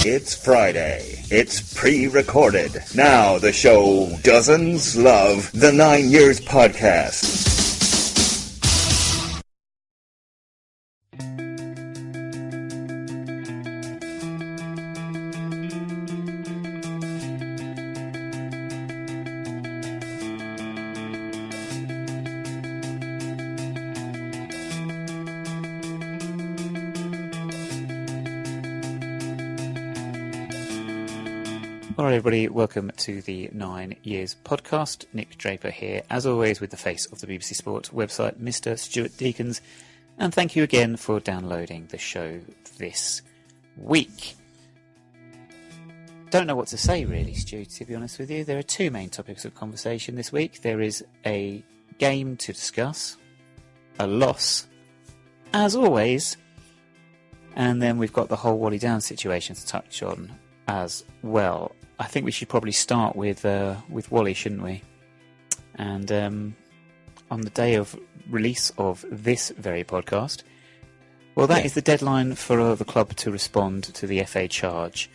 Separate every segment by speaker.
Speaker 1: It's Friday. It's pre-recorded. Now the show Dozens Love the 9 Years Podcast.
Speaker 2: Alright everybody, welcome to the 9 Years Podcast. Nick Draper here, as always with the face of the BBC Sport website, Mr. Stuart Deacons, and thank you again for downloading the show this week. Don't know what to say really, Stu, to be honest with you. There are two main topics of conversation this week. There is a game to discuss, a loss, as always, and then we've got the whole Wally Down situation to touch on as well. I think we should probably start with Wally, shouldn't we? And on the day of release of this very podcast, well, that is the deadline for the club to respond to the FA charge.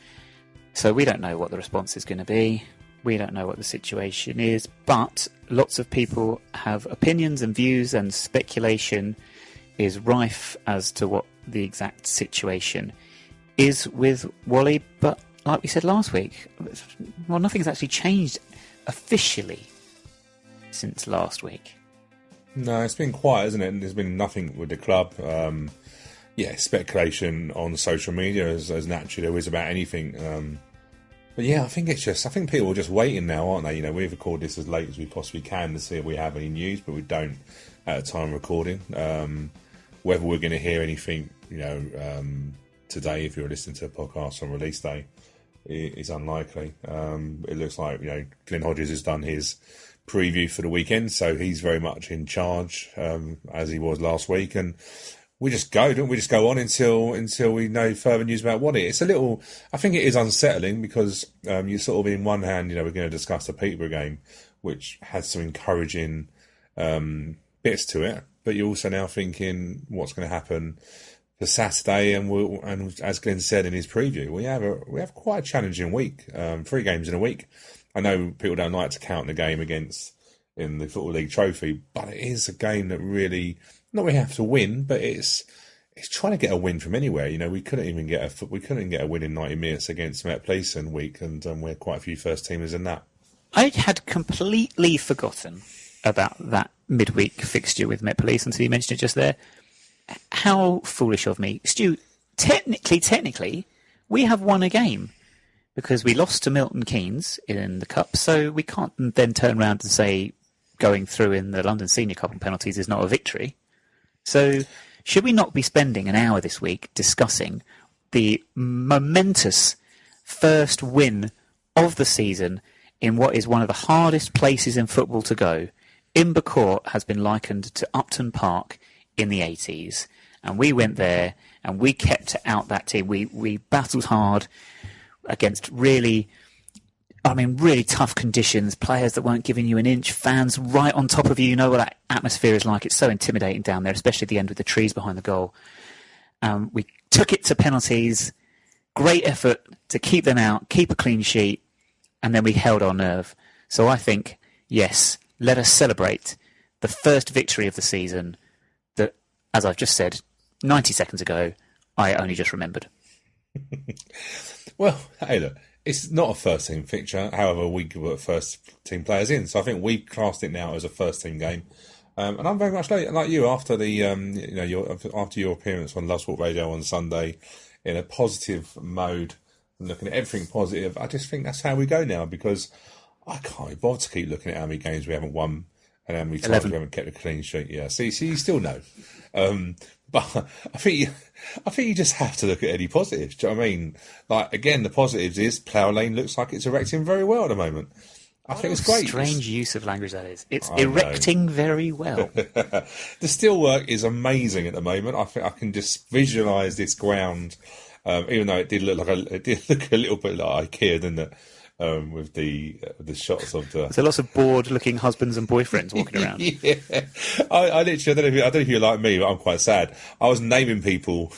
Speaker 2: So we don't know what the response is going to be. We don't know what the situation is, but lots of people have opinions and views, and speculation is rife as to what the exact situation is with Wally. But like we said last week, well, nothing's actually changed officially since last week.
Speaker 3: No, it's been quiet, isn't it? And there's been nothing with the club. Speculation on social media as naturally there is about anything. But yeah, I think people are just waiting now, aren't they? You know, we record this as late as we possibly can to see if we have any news, but we don't at the time of recording. Whether we're going to hear anything, today, if you're listening to a podcast on release day, is unlikely. It looks like, Glenn Hodges has done his preview for the weekend, so he's very much in charge, as he was last week, and we just go, don't we? Just go on until we know further news about Wally. It's I think it is unsettling because you sort of, in one hand, we're going to discuss the Peterborough game, which has some encouraging bits to it, but you're also now thinking what's going to happen for Saturday, and as Glenn said in his preview, we have quite a challenging week. 3 games in a week. I know people don't like to count the game in the Football League Trophy, but it is a game that really, not we have to win, but it's trying to get a win from anywhere. We couldn't get a win in 90 minutes against Met Police in week, and we're quite a few first teamers in that.
Speaker 2: I had completely forgotten about that midweek fixture with Met Police until you mentioned it just there. How foolish of me. Stu, technically, we have won a game because we lost to Milton Keynes in the Cup, so we can't then turn around and say going through in the London Senior Cup on penalties is not a victory. So should we not be spending an hour this week discussing the momentous first win of the season in what is one of the hardest places in football to go? Imber Court has been likened to Upton Park in the 80s, and we went there and we kept out that team. We battled hard against really tough conditions, players that weren't giving you an inch, fans right on top of you. You know what that atmosphere is like. It's so intimidating down there, especially at the end with the trees behind the goal. We took it to penalties, great effort to keep them out, keep a clean sheet, and then we held our nerve. So I think, yes, let us celebrate the first victory of the season that, as I've just said 90 seconds ago, I only just remembered.
Speaker 3: Well, hey, look, it's not a first team fixture. However, we could put first team players in, so I think we classed it now as a first team game. And I'm very much like you after the after your appearance on Love Sport Radio on Sunday, in a positive mode and looking at everything positive. I just think that's how we go now, because I can't be bothered to keep looking at how many games we haven't won and how many times 11. We haven't kept a clean sheet. Yeah, see, you still know. But I think you just have to look at any positives. Do you know what I mean? Like, again, the positives is Plough Lane looks like it's erecting very well at the moment. I think it's great.
Speaker 2: Strange use of language that is. It's erecting very well.
Speaker 3: The steelwork is amazing at the moment. I think I can just visualise this ground, even though it did look a little bit like IKEA, didn't it? with the shots of the.
Speaker 2: There's lots of bored-looking husbands and boyfriends walking around.
Speaker 3: Yeah, I literally, I don't know if you're like me, but I'm quite sad. I was naming people.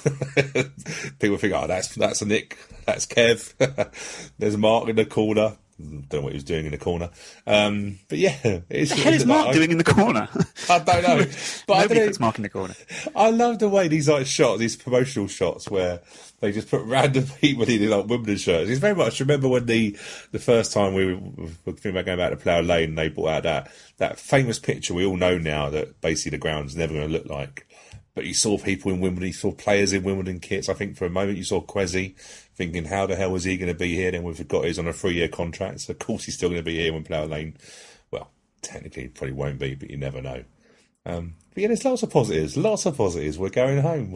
Speaker 3: People think, oh, that's a Nick, that's Kev. There's Mark in the corner. Don't know what he was doing in the corner. But yeah.
Speaker 2: What the hell is Mark doing in the corner?
Speaker 3: I don't know. But
Speaker 2: Nobody puts Mark in the corner.
Speaker 3: I love the way these shots, these promotional shots where they just put random people in like Wimbledon shirts. It's very much, remember when the first time we were thinking about going back to Plough Lane and they brought out that famous picture we all know now that basically the ground's never going to look like. But you saw people in Wimbledon, you saw players in Wimbledon kits. I think for a moment you saw Kwesi thinking, how the hell was he going to be here? Then we forgot he's on a 3-year contract. So of course he's still going to be here when Plough Lane, well, technically he probably won't be, but you never know. But yeah, there's lots of positives. We're going home.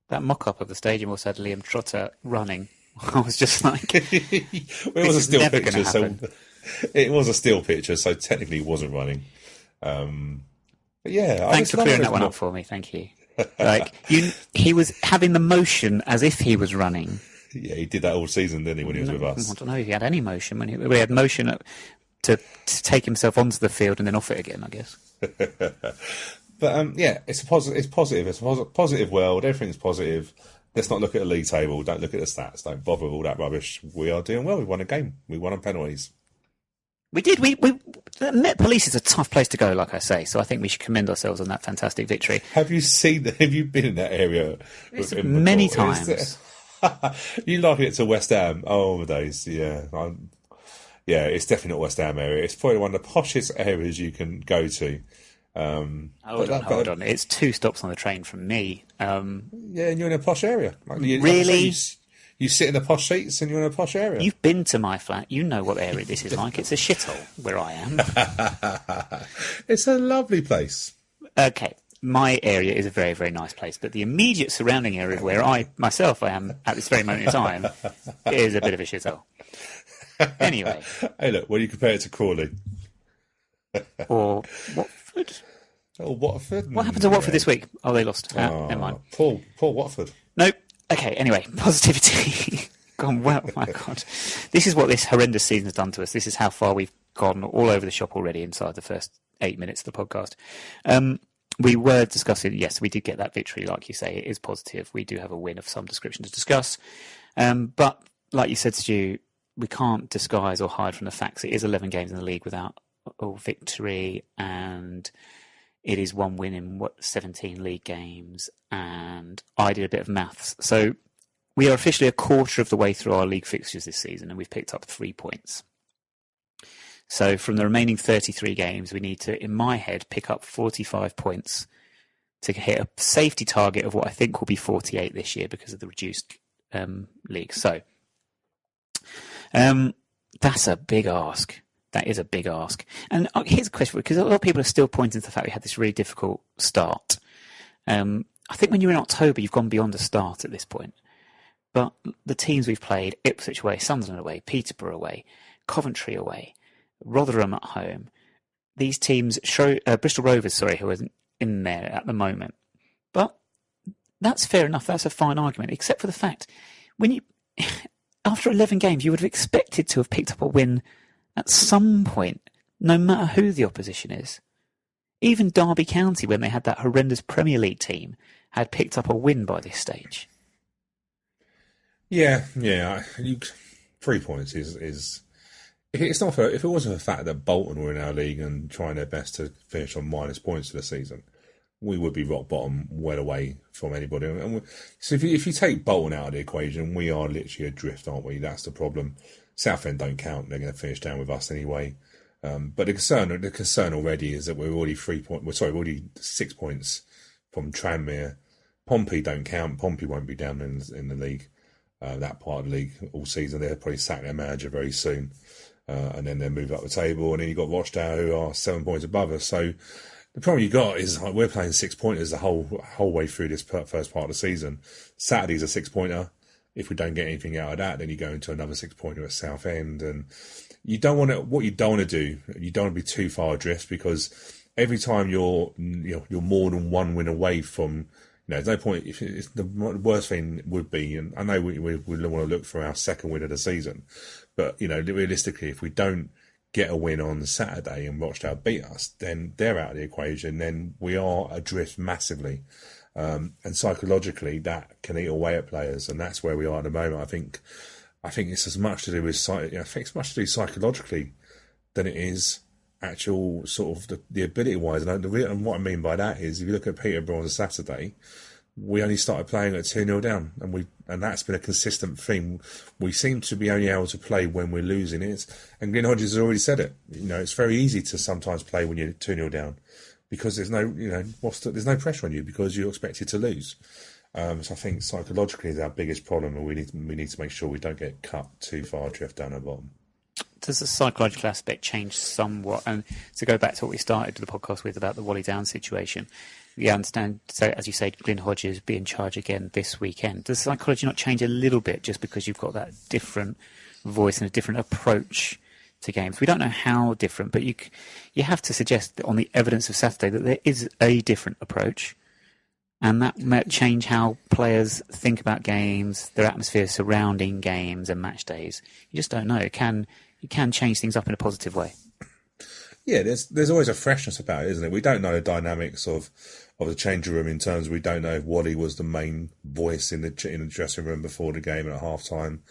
Speaker 2: That mock-up of the stadium also had Liam Trotter running. I was just like,
Speaker 3: it was a still picture. So it was a still picture, so technically he wasn't running. But yeah,
Speaker 2: thanks for clearing that one up for me. Thank you. Like he was having the motion as if he was running.
Speaker 3: Yeah, he did that all season, didn't he? When he was with us,
Speaker 2: I don't know if he had any motion when we had motion to take himself onto the field and then off it again, I guess.
Speaker 3: But yeah, it's positive. It's a positive world. Everything's positive. Let's not look at the league table. Don't look at the stats. Don't bother with all that rubbish. We are doing well. We won a game. We won on penalties.
Speaker 2: We did. We Met Police is a tough place to go, like I say. So I think we should commend ourselves on that fantastic victory.
Speaker 3: Have you been in that area?
Speaker 2: Many times.
Speaker 3: You like it to West Ham? Oh, my days. Yeah. Yeah, it's definitely not West Ham area. It's probably one of the poshest areas you can go to.
Speaker 2: Hold on. It's 2 stops on the train from me.
Speaker 3: Yeah, and you're in a posh area.
Speaker 2: Really?
Speaker 3: You sit in the posh seats and you're in a posh area.
Speaker 2: You've been to my flat. You know what area this is like. It's a shithole where I am.
Speaker 3: It's a lovely place.
Speaker 2: Okay. My area is a very, very nice place, but the immediate surrounding area where I am at this very moment in time is a bit of a shithole. Anyway.
Speaker 3: Hey, look, when you compare it to Crawley.
Speaker 2: Or Watford.
Speaker 3: Oh, Watford.
Speaker 2: What happened to Watford this week? Oh, they lost. Never mind.
Speaker 3: Poor Watford.
Speaker 2: Nope. Okay, anyway, positivity. Gone well, my God. This is what this horrendous season has done to us. This is how far we've gone all over the shop already inside the first 8 minutes of the podcast. We were discussing, yes, we did get that victory, like you say. It is positive. We do have a win of some description to discuss. But, like you said, Stu, we can't disguise or hide from the facts. It is 11 games in the league without a victory, and it is 1 win in 17 league games, and I did a bit of maths. So we are officially a quarter of the way through our league fixtures this season, and we've picked up 3 points. So from the remaining 33 games, we need to, in my head, pick up 45 points to hit a safety target of what I think will be 48 this year because of the reduced league. So that's a big ask. That is a big ask. And here's a question, because a lot of people are still pointing to the fact we had this really difficult start. I think when you're in October, you've gone beyond a start at this point. But the teams we've played, Ipswich away, Sunderland away, Peterborough away, Coventry away, Rotherham at home. These teams, Bristol Rovers, who isn't in there at the moment. But that's fair enough. That's a fine argument, except for the fact, after 11 games, you would have expected to have picked up a win at some point, no matter who the opposition is. Even Derby County, when they had that horrendous Premier League team, had picked up a win by this stage.
Speaker 3: Yeah. 3 points is it's not fair. If it wasn't the fact that Bolton were in our league and trying their best to finish on minus points for the season, we would be rock bottom, well away from anybody. So if you take Bolton out of the equation, we are literally adrift, aren't we? That's the problem. Southend don't count; they're going to finish down with us anyway. But the concern already is that we're already 6 points from Tranmere. Pompey don't count. Pompey won't be down in the league, that part of the league all season. They'll probably sack their manager very soon, and then they'll move up the table. And then you've got Rochdale, who are 7 points above us. So the problem you got is we're playing 6 pointers the whole way through this first part of the season. Saturday's a 6-pointer. If we don't get anything out of that, then you go into another 6-pointer at Southend, and you don't want to. What you don't want to do, you don't want to be too far adrift, because every time you're more than 1 win away from there's no point. If it's the worst thing would be, and I know we want to look for our second win of the season, but realistically, if we don't get a win on Saturday and Rochdale beat us, then they're out of the equation. Then we are adrift massively, and psychologically that can eat away at players, and that's where we are at the moment. I think it's as much to do with I think it's much to do psychologically than it is actual sort of the ability wise. And what I mean by that is, if you look at Peterborough on Saturday, we only started playing at 2-0 down, and that's been a consistent theme. We seem to be only able to play when we're losing it. And Glyn Hodges has already said it. It's very easy to sometimes play when you're 2-0 down, because there's no, there's no pressure on you because you're expected to lose. So I think psychologically is our biggest problem, and we need to make sure we don't get cut too far drift down the bottom.
Speaker 2: Does the psychological aspect change somewhat? And to go back to what we started the podcast with about the Wally Down situation, you understand, so as you say, Glyn Hodges be in charge again this weekend. Does psychology not change a little bit just because you've got that different voice and a different approach to games? We don't know how different, but you have to suggest that on the evidence of Saturday that there is a different approach, and that might change how players think about games, their atmosphere surrounding games and match days. You just don't know. It can change things up in a positive way.
Speaker 3: Yeah, there's always a freshness about it, isn't it? We don't know the dynamics of the changing room, in terms of we don't know if Wally was the main voice in the dressing room before the game and at half time.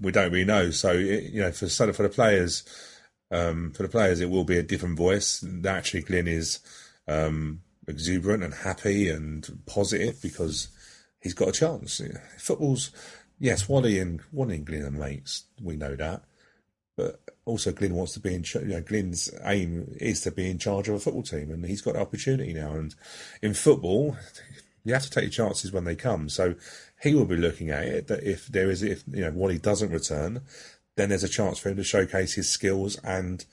Speaker 3: We don't really know. So for the players, it will be a different voice. Naturally, Glyn is exuberant and happy and positive because he's got a chance. Football's, yes, Wally and Glyn are mates. We know that. But also Glyn wants to be in charge. Glyn's aim is to be in charge of a football team, and he's got the opportunity now. And in football, you have to take your chances when they come. So he will be looking at it that if Wally doesn't return, then there's a chance for him to showcase his skills and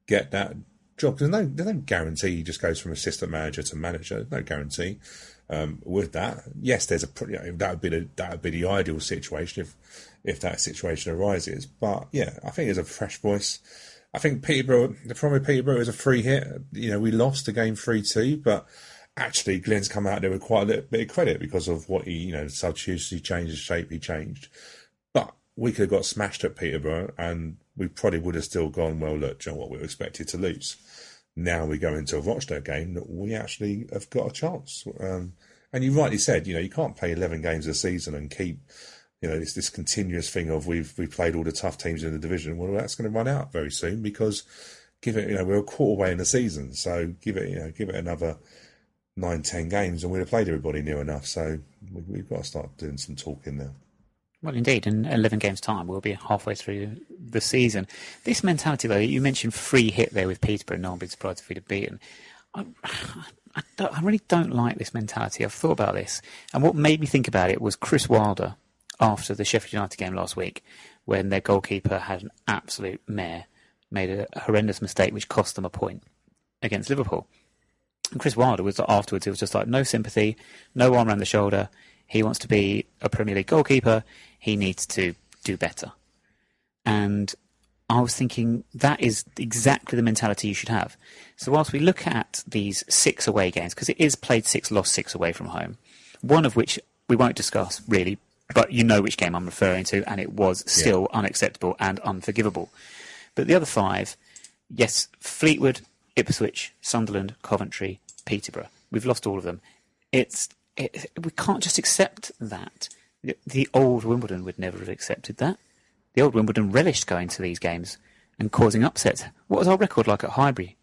Speaker 3: get that job. There's no guarantee he just goes from assistant manager to manager. There's no guarantee with that. Yes, there's that would be the ideal situation if that situation arises. But yeah, I think there's a fresh voice. I think Peterborough, the problem with Peterborough is a free hit. We lost the game 3-2, but actually Glenn's come out there with quite a little bit of credit because of what the substitutes he changed, the shape he changed. But we could have got smashed at Peterborough, and we probably would have still gone, well, look, John, what we were expected to lose. Now we go into a Rochdale game that we actually have got a chance. And you rightly said, you can't play 11 games a season and keep, this continuous thing of we've played all the tough teams in the division. Well, that's going to run out very soon because we're a quarter way in the season. So give it another 9-10 games and we'd have played everybody near enough. So we've got to start doing some talking now.
Speaker 2: Well, indeed, in 11 games' time, we'll be halfway through the season. This mentality, though, you mentioned free hit there with Peterborough, no one would be surprised if we'd have beaten. I really don't like this mentality. I've thought about this, and what made me think about it was Chris Wilder after the Sheffield United game last week, when their goalkeeper had an absolute mare, made a horrendous mistake which cost them a point against Liverpool. And Chris Wilder was afterwards, it was just like no sympathy, no arm around the shoulder. He wants to be a Premier League goalkeeper. He needs to do better. And I was thinking that is exactly the mentality you should have. So whilst we look at these 6 away games, because it is played 6, lost 6 away from home, one of which we won't discuss really, but you know which game I'm referring to, and it was still unacceptable and unforgivable. But the other 5, yes, Fleetwood, Ipswich, Sunderland, Coventry, Peterborough. We've lost all of them. We can't just accept that. The old Wimbledon would never have accepted that. The old Wimbledon relished going to these games and causing upsets. What was our record like at Highbury?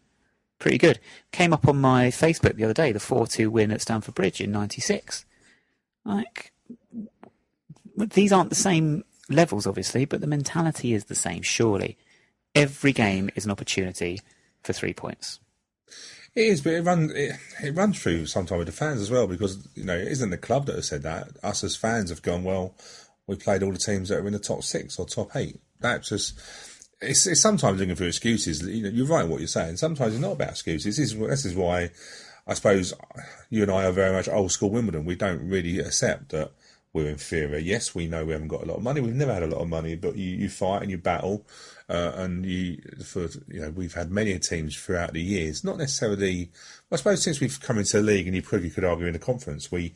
Speaker 2: Pretty good. Came up on my Facebook the other day, the 4-2 win at Stamford Bridge in '96. These aren't the same levels, obviously, but the mentality is the same, surely. Every game is an opportunity for 3 points.
Speaker 3: It is, but it runs through sometimes with the fans as well, because it isn't the club that has said that. Us as fans have gone, well, we played all the teams that are in the top 6 or top 8. That's just it's sometimes looking for excuses. You're right in what you're saying. Sometimes it's not about excuses. This is why I suppose you and I are very much old school Wimbledon. We don't really accept that we're inferior. Yes, we know we haven't got a lot of money. We've never had a lot of money, but you fight and you battle, and we've had many teams throughout the years. Not necessarily, I suppose, since we've come into the league, and you could argue in the conference, we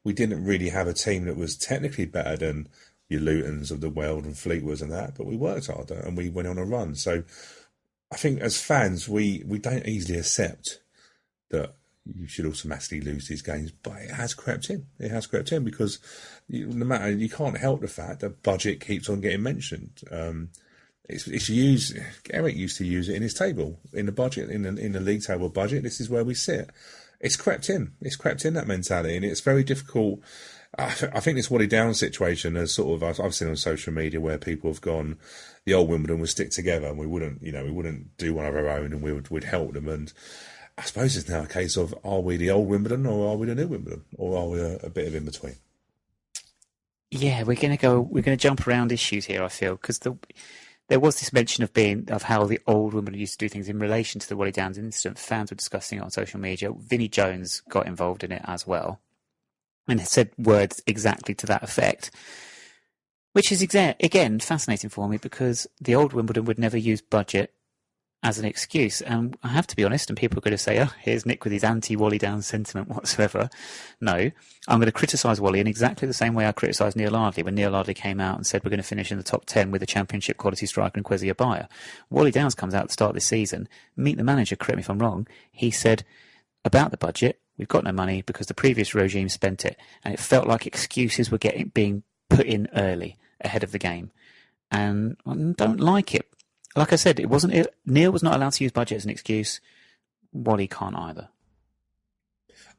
Speaker 3: didn't really have a team that was technically better than your Lutons of the world and Fleetwoods and that, but we worked harder and we went on a run. So I think as fans, we don't easily accept that you should automatically lose these games, but it has crept in. It has crept in because no matter, you can't help the fact that budget keeps on getting mentioned. It's used. Eric used to use it in his table, in the budget, in the league table budget. This is where we sit. It's crept in. It's crept in, that mentality, and it's very difficult. I think this Wally Down situation has sort of, I've seen on social media where people have gone, the old Wimbledon would stick together and we wouldn't do one of our own, and we'd help them. And I suppose it's now a case of, are we the old Wimbledon or are we the new Wimbledon, or are we a bit of in between?
Speaker 2: Yeah, we're going to jump around issues here, I feel, because there was this mention of how the old Wimbledon used to do things in relation to the Wally Downs incident. Fans were discussing it on social media. Vinnie Jones got involved in it as well, and said words exactly to that effect, which is again fascinating for me, because the old Wimbledon would never use budget as an excuse. And I have to be honest, and people are going to say, oh, here's Nick with his anti-Wally Down sentiment whatsoever. No, I'm going to criticise Wally in exactly the same way I criticised Neil Ardley when Neil Ardley came out and said we're going to finish in the top 10 with a championship quality striker in Kwesi Abaya. Wally Downs comes out at the start of this season, meet the manager, correct me if I'm wrong, he said about the budget, we've got no money because the previous regime spent it, and it felt like excuses were being put in early ahead of the game, and I don't like it. Like I said, Neil was not allowed to use budget as an excuse. Wally can't either.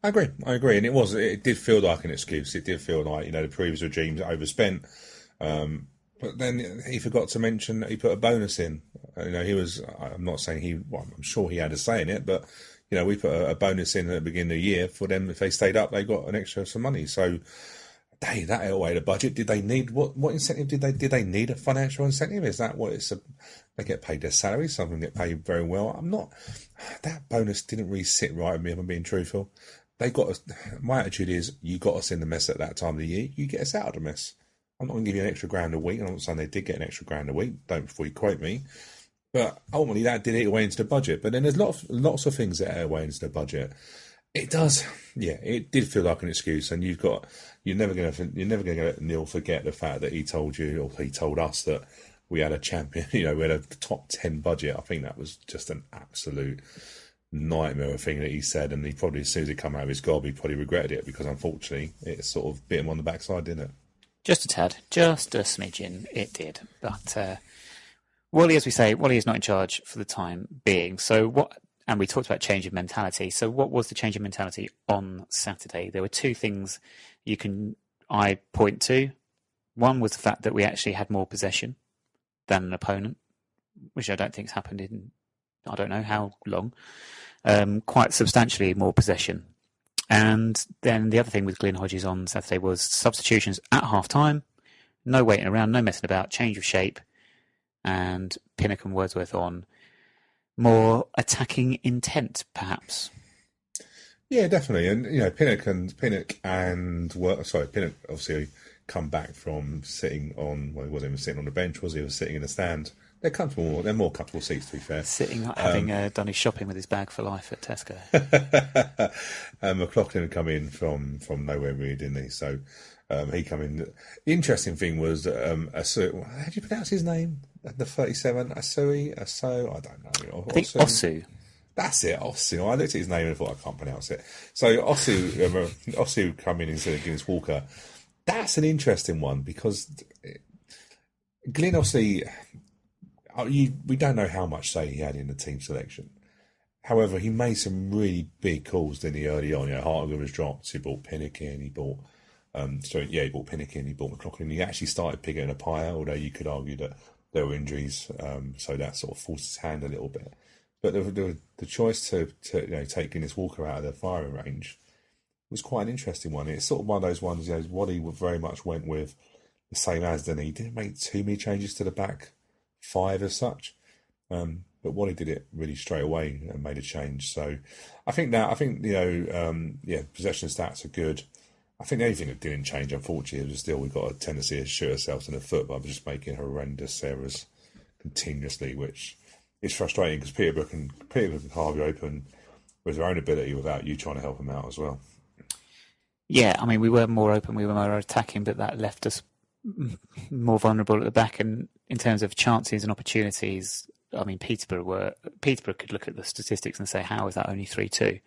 Speaker 3: I agree, and it did feel like an excuse. It did feel like, the previous regimes overspent, but then he forgot to mention that he put a bonus in. I'm not saying I'm sure he had a say in it, but we put a bonus in at the beginning of the year for them. If they stayed up, they got an extra some money. So that outweighed the budget. Did they need what incentive did they need a financial incentive? Is that what they get paid their salary? Some of them get paid very well. That bonus didn't really sit right with me, if I'm being truthful. My attitude is, you got us in the mess at that time of the year, you get us out of the mess. I'm not going to give you an extra £1,000 a week. I'm not saying they did get an extra £1,000 a week, don't before you quote me. But ultimately that did eat away into the budget. But then there's lots of things that eat away into the budget. It does, yeah. It did feel like an excuse, and you're never going to let Neil forget the fact that he told you, or he told us, that we had a champion. We had a top 10 budget. I think that was just an absolute nightmare thing that he said, and he probably, as soon as it come out of his gob, he probably regretted it, because unfortunately it sort of bit him on the backside, didn't it?
Speaker 2: Just a tad, just a smidgen, it did. But Wally, as we say, Wally is not in charge for the time being. So what? And we talked about change of mentality. So what was the change of mentality on Saturday? There were two things I point to. One was the fact that we actually had more possession than an opponent, which I don't think has happened in, I don't know how long. Quite substantially more possession. And then the other thing with Glyn Hodges on Saturday was substitutions at half-time. No waiting around, no messing about, change of shape. And Pinnock and Wordsworth on more attacking intent, perhaps. Yeah,
Speaker 3: definitely. And Pinnock obviously come back from sitting on, well, he wasn't even sitting on the bench, was he? He was sitting in the stand. They're comfortable. They're more comfortable seats, to be fair.
Speaker 2: Sitting, having done his shopping with his bag for life at Tesco.
Speaker 3: McLaughlin had come in from nowhere, really, didn't he? So he come in. The interesting thing was that how do you pronounce his name? The 37, Asui, I don't know.
Speaker 2: I think Osu.
Speaker 3: That's it, Osu. I looked at his name and thought, I can't pronounce it. So Osu come in instead of Guinness Walker. That's an interesting one, because Glyn, obviously, we don't know how much say he had in the team selection. However, he made some really big calls, didn't he, early on? Hartigan was dropped, he brought Pinnock in, he brought Pinnock in, he brought McLaughlin. He actually started picking a pie, although you could argue that there were injuries, so that sort of forced his hand a little bit. But the choice to take Guinness Walker out of the firing range was quite an interesting one. It's sort of one of those ones, Waddy very much went with the same as, didn't he? He didn't make too many changes to the back five as such, but Waddy did it really straight away and made a change. So I think possession stats are good. I think the only thing that didn't change, unfortunately, was still we've got a tendency to shoot ourselves in the foot by just making horrendous errors continuously, which is frustrating because Peterborough can carve you open with their own ability without you trying to help them out as well.
Speaker 2: Yeah, I mean, we were more open, we were more attacking, but that left us more vulnerable at the back. And in terms of chances and opportunities, I mean, Peterborough could look at the statistics and say, how is that only 3-2?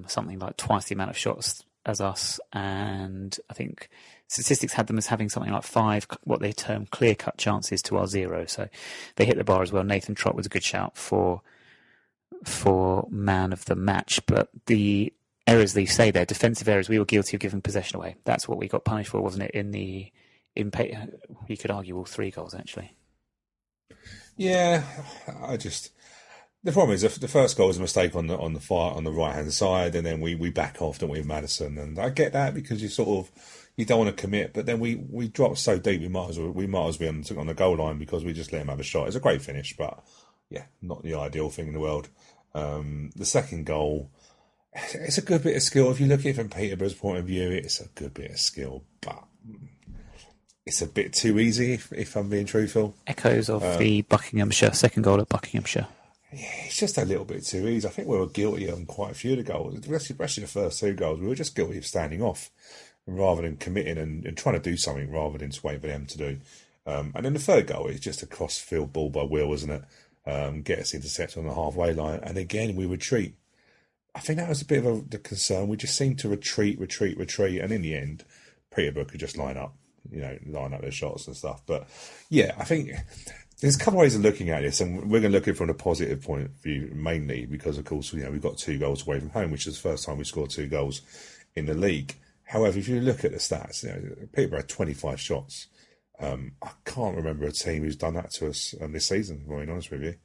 Speaker 2: Something like twice the amount of shots as us, and I think statistics had them as having something like 5 what they term clear-cut chances to our 0. So they hit the bar as well. Nathan Trott was a good shout for man of the match, but the errors they say there, defensive errors, we were guilty of giving possession away. That's what we got punished for, wasn't it? You could argue all 3 goals actually.
Speaker 3: Yeah, the problem is the first goal was a mistake on the right hand side, and then we back off, don't we, Madison? And I get that because you don't want to commit, but then we dropped so deep we might as well be on the goal line because we just let him have a shot. It's a great finish, but yeah, not the ideal thing in the world. The second goal, it's a good bit of skill. If you look at it from Peterborough's point of view, it's a good bit of skill, but it's a bit too easy if I'm being truthful.
Speaker 2: Echoes of the Buckinghamshire second goal at Buckinghamshire.
Speaker 3: Yeah, it's just a little bit too easy. I think we were guilty on quite a few of the goals, especially the first 2 goals. We were just guilty of standing off rather than committing and trying to do something rather than just wait for them to do. And then the third goal is just a cross-field ball by Will, isn't it? Get us intercepted on the halfway line. And again, we retreat. I think that was a bit of the concern. We just seemed to retreat. And in the end, Peterborough could just line up their shots and stuff. But yeah, I think there's a couple of ways of looking at this, and we're going to look at it from a positive point of view mainly because, of course, we've got 2 goals away from home, which is the first time we scored 2 goals in the league. However, if you look at the stats, Peterborough had 25 shots. I can't remember a team who's done that to us this season, if I'm being honest with you.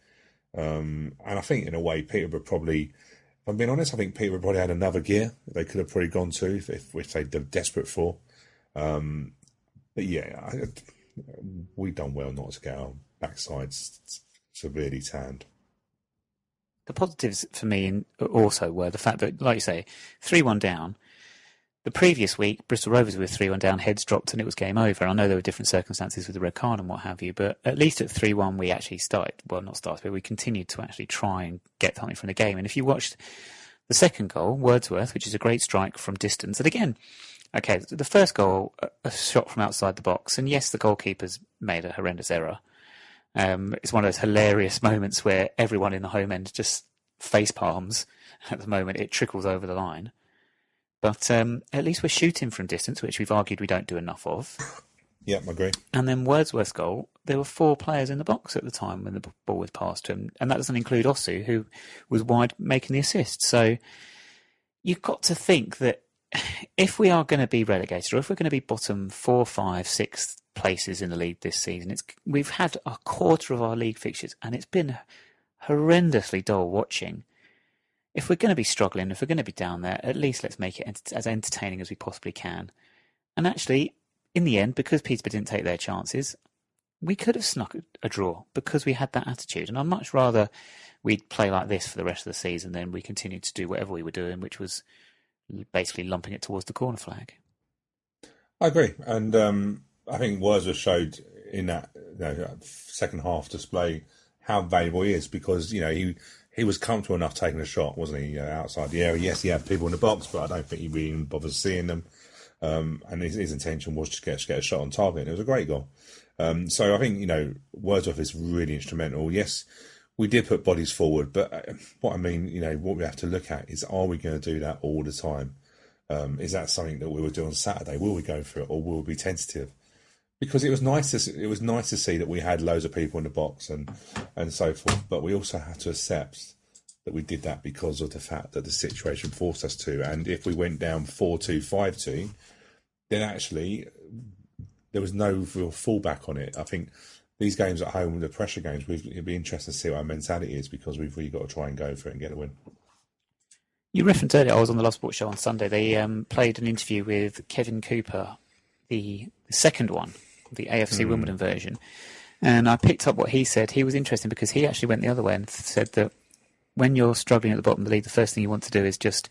Speaker 3: And I think, in a way, Peterborough probably, if I'm being honest, I think Peterborough probably had another gear they could have probably gone to if they'd been desperate for. But yeah, we've done well not to get our backsides severely tanned.
Speaker 2: The positives for me also were the fact that, like you say, 3-1 down. The previous week, Bristol Rovers were 3-1 down, heads dropped, and it was game over. I know there were different circumstances with the red card and what have you, but at least at 3-1 we actually but we continued to actually try and get something from the game. And if you watched the second goal, Wordsworth, which is a great strike from distance, and again, okay, the first goal, a shot from outside the box, and yes, the goalkeeper's made a horrendous error. It's one of those hilarious moments where everyone in the home end just face palms at the moment it trickles over the line. But at least we're shooting from distance, which we've argued we don't do enough of.
Speaker 3: Yeah, I agree.
Speaker 2: And then Wordsworth's goal, there were 4 players in the box at the time when the ball was passed to him. And that doesn't include Osu, who was wide making the assist. So you've got to think that if we are going to be relegated, or if we're going to be bottom 4, 5, 6 places in the league this season, we've had a quarter of our league fixtures, and it's been horrendously dull watching. If we're going to be struggling, if we're going to be down there, at least let's make it as entertaining as we possibly can. And actually, in the end, because Peterborough didn't take their chances, we could have snuck a draw because we had that attitude. And I'd much rather we'd play like this for the rest of the season than we continued to do whatever we were doing, which was basically lumping it towards the corner flag.
Speaker 3: I agree. And I think Wordsworth showed in that second half display how valuable he is because, he was comfortable enough taking a shot, wasn't he, outside the area. Yes, he had people in the box, but I don't think he really even bothered seeing them. And his intention was to get a shot on target, and it was a great goal. So I think, Wordsworth is really instrumental. Yes, we did put bodies forward, but what I mean, what we have to look at is, are we going to do that all the time? Is that something that we will do on Saturday? Will we go for it, or will we be tentative? Because it was nice to see that we had loads of people in the box and so forth, but we also have to accept that we did that because of the fact that the situation forced us to. And if we went down 4-2, 5-2, then actually there was no real fallback on it. I think these games at home, the pressure games, it'd be interesting to see what our mentality is because we've really got to try and go for it and get a win.
Speaker 2: You referenced earlier, I was on the Love Sports show on Sunday. They played an interview with Kevin Cooper, the second one, the AFC Wimbledon version. And I picked up what he said. He was interesting because he actually went the other way and said that when you're struggling at the bottom of the league, the first thing you want to do is just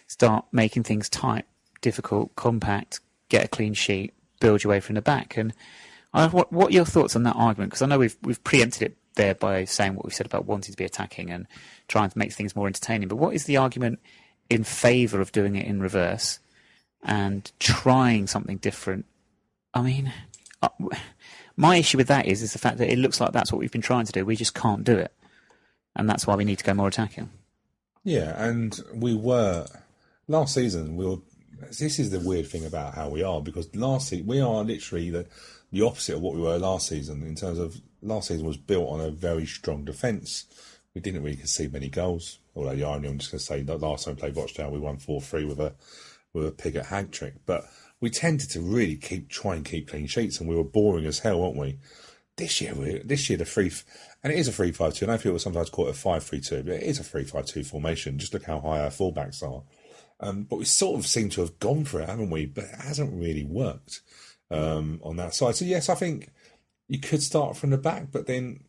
Speaker 2: start making things tight difficult, compact, get a clean sheet, build your way from the back. And what are your thoughts on that argument? Because I know we've preempted it there by saying what we said about wanting to be attacking and trying to make things more entertaining. But what is the argument in favour of doing it in reverse and trying something different? I mean, my issue with that is the fact that it looks like that's what we've been trying to do. We just can't do it. And that's why we need to go more attacking.
Speaker 3: Yeah, and last season, this is the weird thing about how we are, because last season, we are literally the opposite of what we were last season, in terms of last season was built on a very strong defence. We didn't really concede many goals. Although, I'm just going to say that last time we played Rochdale, we won 4-3 with a Pigott hag trick. But we tended to really try and keep clean sheets, and we were boring as hell, weren't we? This year, and it is a 3-5-2, and I feel sometimes call it a 5-3-2, but it is a 3-5-2 formation. Just look how high our fullbacks are. But we sort of seem to have gone for it, haven't we? But it hasn't really worked on that side. So, yes, I think you could start from the back, but then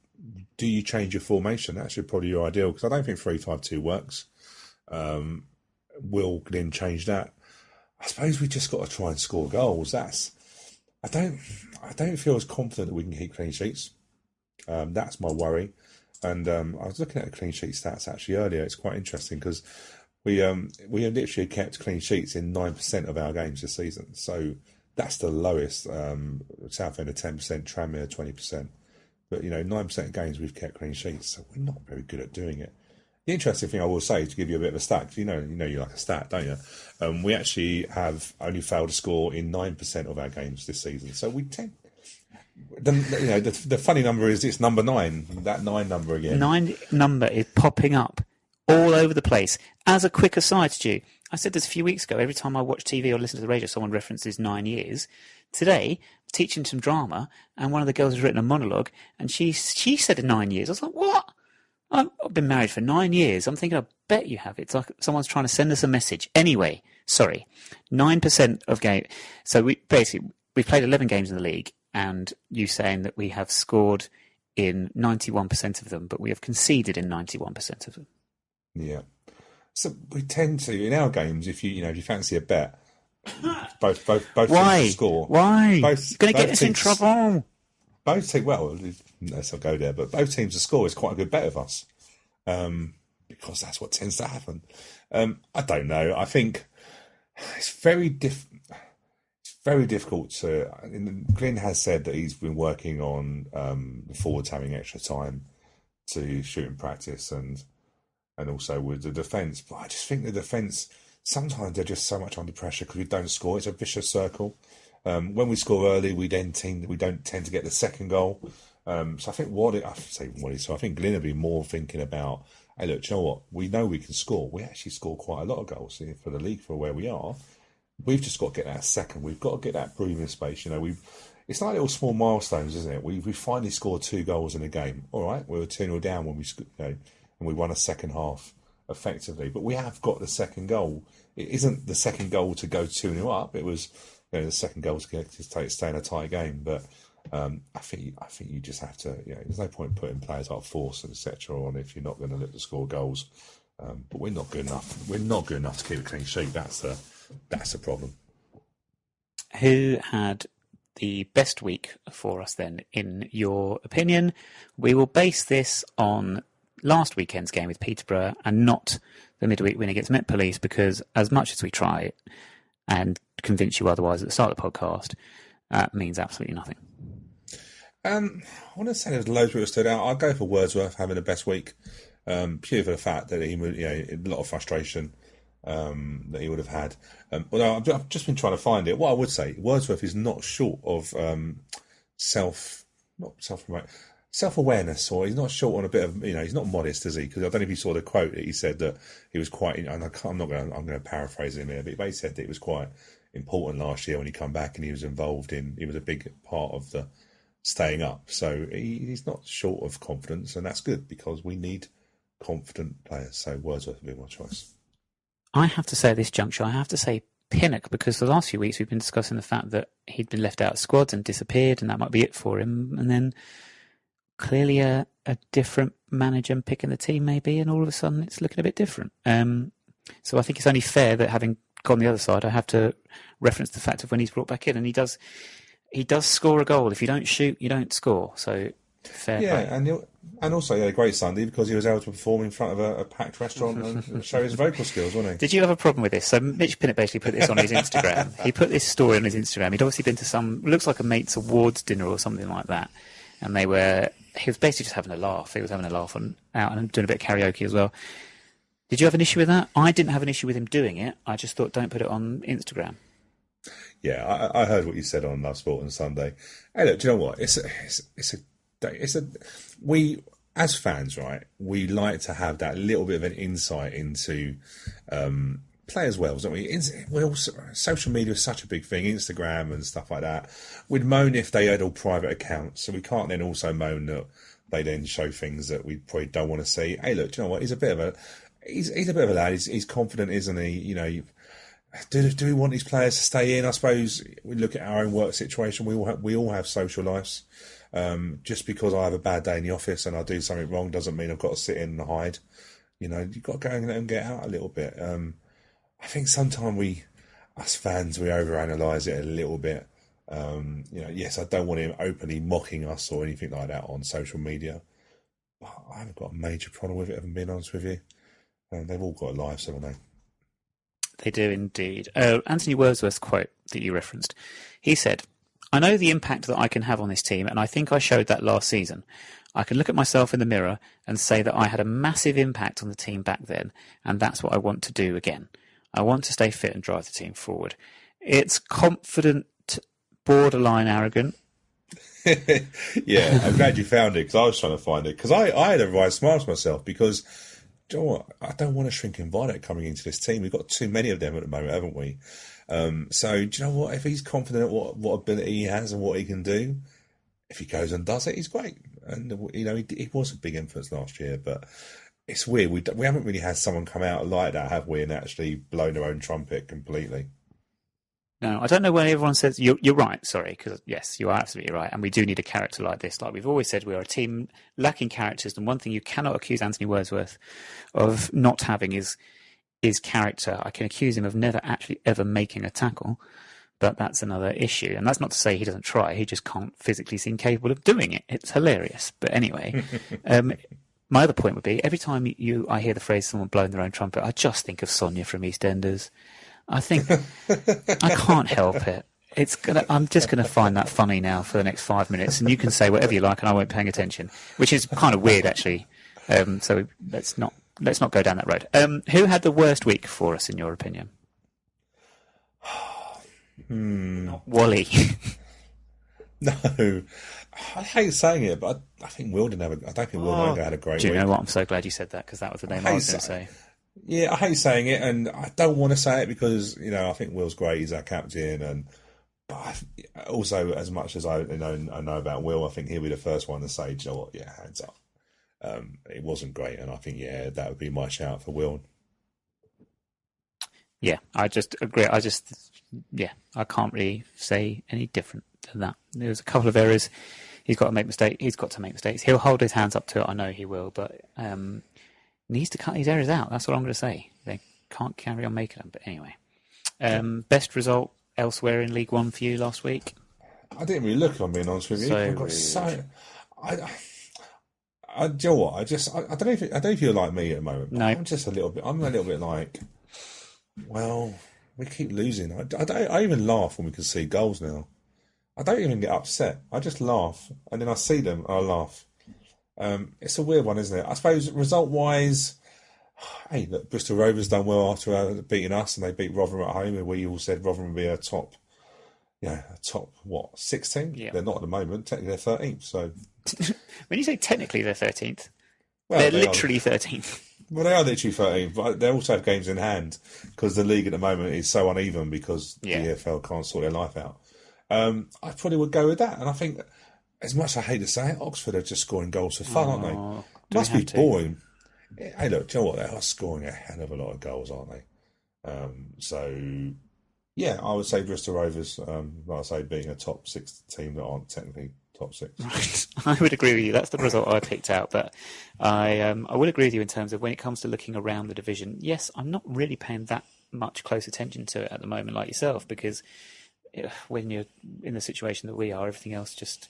Speaker 3: do you change your formation? That's probably your ideal, because I don't think 3-5-2 works. Will then change that. I suppose we just got to try and score goals. I don't feel as confident that we can keep clean sheets. That's my worry. And I was looking at the clean sheet stats actually earlier. It's quite interesting because we have literally kept clean sheets in 9% of our games this season. So that's the lowest. Southend are 10%, Tranmere 20%. But 9% of games we've kept clean sheets. So we're not very good at doing it. The interesting thing I will say, to give you a bit of a stat, 'cause you know you like a stat, don't you? We actually have only failed to score in 9% of our games this season. So we tend. The funny number is it's number 9. That 9 number again.
Speaker 2: 9 number is popping up all over the place. As a quick aside, Stu, I said this a few weeks ago. Every time I watch TV or listen to the radio, someone references 9 years. Today, teaching some drama, and one of the girls has written a monologue, and she said 9 years. I was like, what? I've been married for 9 years. I'm thinking, I bet you have. It's like someone's trying to send us a message. Anyway, sorry. 9% of game. So we played 11 games in the league, and you saying that we have scored in 91% of them, but we have conceded in 91% of them.
Speaker 3: Yeah. So we tend to, in our games, if you fancy a bet, both
Speaker 2: Why?
Speaker 3: teams score.
Speaker 2: Why? Both going to get us in trouble.
Speaker 3: Both teams, well, let's not go there, but both teams to score is quite a good bet of us, because that's what tends to happen. I don't know. I think it's very difficult to. Glyn has said that he's been working on the forwards having extra time to shoot in practice, and also with the defence. But I just think the defence, sometimes they're just so much under pressure because we don't score. It's a vicious circle. When we score early, we don't tend to get the second goal. So I think I think Glyn will be more thinking about, hey, look, do you know what? We know we can score. We actually score quite a lot of goals for the league for where we are. We've just got to get that second. We've got to get that breathing space. It's like little small milestones, isn't it? We finally scored 2 goals in a game. All right, we were 2-0 down when and we won a second half effectively. But we have got the second goal. It isn't the second goal to go 2-0 up. It was the second goal to stay in a tight game. But I think you just have to. There's no point putting players like Force and etc. on if you're not going to look to score goals. But we're not good enough. We're not good enough to keep a clean sheet. That's the problem.
Speaker 2: Who had the best week for us then, in your opinion? We will base this on last weekend's game with Peterborough and not the midweek win against Met Police, because as much as we try and convince you otherwise at the start of the podcast, that means absolutely nothing.
Speaker 3: I want to say there's loads of people stood out. I'll go for Wordsworth having the best week, purely for the fact that he would, a lot of frustration that he would have had. Although I've just been trying to find it. What I would say, Wordsworth is not short of self-awareness, or he's not short on a bit of, he's not modest, is he? Because I don't know if you saw the quote that he said that he was quite, and I'm going to paraphrase him here, but he said that it was quite important last year when he come back, and he was a big part of the staying up. So he's not short of confidence, and that's good because we need confident players. So Wordsworth would be my choice.
Speaker 2: I have to say at this juncture, Pinnock, because for the last few weeks we've been discussing the fact that he'd been left out of squads and disappeared, and that might be it for him. And then clearly a different manager picking the team maybe, and all of a sudden it's looking a bit different. So I think it's only fair that having on the other side, I have to reference the fact of when he's brought back in, and he does score a goal. If you don't shoot, you don't score. So fair play.
Speaker 3: And also he had a great Sunday because he was able to perform in front of a packed restaurant and show his vocal skills, wasn't he?
Speaker 2: Did you have a problem with this? So Mitch Pinnett basically put this on his Instagram. He put this story on his Instagram. He'd obviously been to some, looks like a mate's awards dinner or something like that, and he was basically just having a laugh. He was having a laugh out and doing a bit of karaoke as well. Did you have an issue with that? I didn't have an issue with him doing it. I just thought, don't put it on Instagram.
Speaker 3: Yeah, I heard what you said on Love Sport on Sunday. Hey, look, do you know what? We as fans, right? We like to have that little bit of an insight into players' wells, don't we? Social media is such a big thing, Instagram and stuff like that. We'd moan if they had all private accounts, so we can't then also moan that they then show things that we probably don't want to see. Hey, look, do you know what? He's a bit of a lad. He's confident, isn't he? You know, do we want these players to stay in? I suppose we look at our own work situation. We all have social lives. Just because I have a bad day in the office and I do something wrong doesn't mean I've got to sit in and hide. You know, you've got to go and let them get out a little bit. I think sometimes us fans, we overanalyze it a little bit. Yes, I don't want him openly mocking us or anything like that on social media. But I haven't got a major problem with it, if I'm being honest with you. They've all got lives, haven't they?
Speaker 2: They do indeed. Anthony Wordsworth's quote that you referenced. He said, "I know the impact that I can have on this team, and I think I showed that last season. I can look at myself in the mirror and say that I had a massive impact on the team back then, and that's what I want to do again. I want to stay fit and drive the team forward." It's confident, borderline arrogant.
Speaker 3: Yeah, I'm glad you found it, because I was trying to find it. Because I had a right smile to myself, because do you know what? I don't want a shrinking violet coming into this team. We've got too many of them at the moment, haven't we? So do you know what? If he's confident what ability he has and what he can do, if he goes and does it, he's great. And you know, he was a big influence last year, but it's weird. We haven't really had someone come out like that, have we? And actually blown their own trumpet completely.
Speaker 2: No, I don't know when everyone says you're right. Sorry, because yes, you are absolutely right, and we do need a character like this. Like we've always said, we are a team lacking characters, and one thing you cannot accuse Anthony Wordsworth of not having is character. I can accuse him of never actually ever making a tackle, but that's another issue. And that's not to say he doesn't try; he just can't physically seem capable of doing it. It's hilarious, but anyway. My other point would be, every time I hear the phrase "someone blowing their own trumpet," I just think of Sonia from EastEnders. I think I can't help it. I'm just gonna find that funny now for the next 5 minutes, and you can say whatever you like, and I won't be paying attention, which is kind of weird actually. So let's not go down that road. Who had the worst week for us, in your opinion? Wally.
Speaker 3: No, I hate saying it, but I think Will didn't have I don't think Will Noga had a great week.
Speaker 2: Do you know what? I'm so glad you said that, because that was the name I was going to say.
Speaker 3: Yeah, I hate saying it, and I don't want to say it because, you know, I think Will's great. He's our captain, but also, as much as I know about Will, I think he'll be the first one to say, "Do you know what? Yeah, hands up. It wasn't great," and I think that would be my shout for Will. Yeah, I just agree. I can't really say any different than that. There's a couple of errors. He's got to make mistakes. He'll hold his hands up to it. I know he will, but needs to cut his errors out. That's what I'm going to say. They can't carry on making them. But anyway, best result elsewhere in League One for you last week? I didn't really look, if I'm being honest with you.
Speaker 2: So
Speaker 3: I've got do you know what? I don't know if you're like me at the moment.
Speaker 2: No,
Speaker 3: I'm a little bit like, well, we keep losing. I even laugh when we can see goals now. I don't even get upset. I just laugh, and then I see them and I laugh. It's a weird one, isn't it? I suppose result-wise, hey, look, Bristol Rovers done well after beating us, and they beat Rotherham at home, and we all said Rotherham would be a top 16?
Speaker 2: Yeah.
Speaker 3: They're not at the moment. Technically, they're 13th. So
Speaker 2: when you say technically they're 13th,
Speaker 3: well,
Speaker 2: they're literally 13th.
Speaker 3: Well, they are literally 13th, but they also have games in hand because the league at the moment is so uneven because the EFL can't sort their life out. I probably would go with that, and I think, as much as I hate to say it, Oxford are just scoring goals for fun, aren't they? Must be boring. Hey, look, do you know what? They are scoring a hell of a lot of goals, aren't they? So, yeah, I would say Bristol Rovers, like I say, being a top 6 team that aren't technically top 6.
Speaker 2: Right. I would agree with you. That's the result I picked out, but I would agree with you in terms of when it comes to looking around the division. Yes, I'm not really paying that much close attention to it at the moment, like yourself, because when you're in the situation that we are, everything else just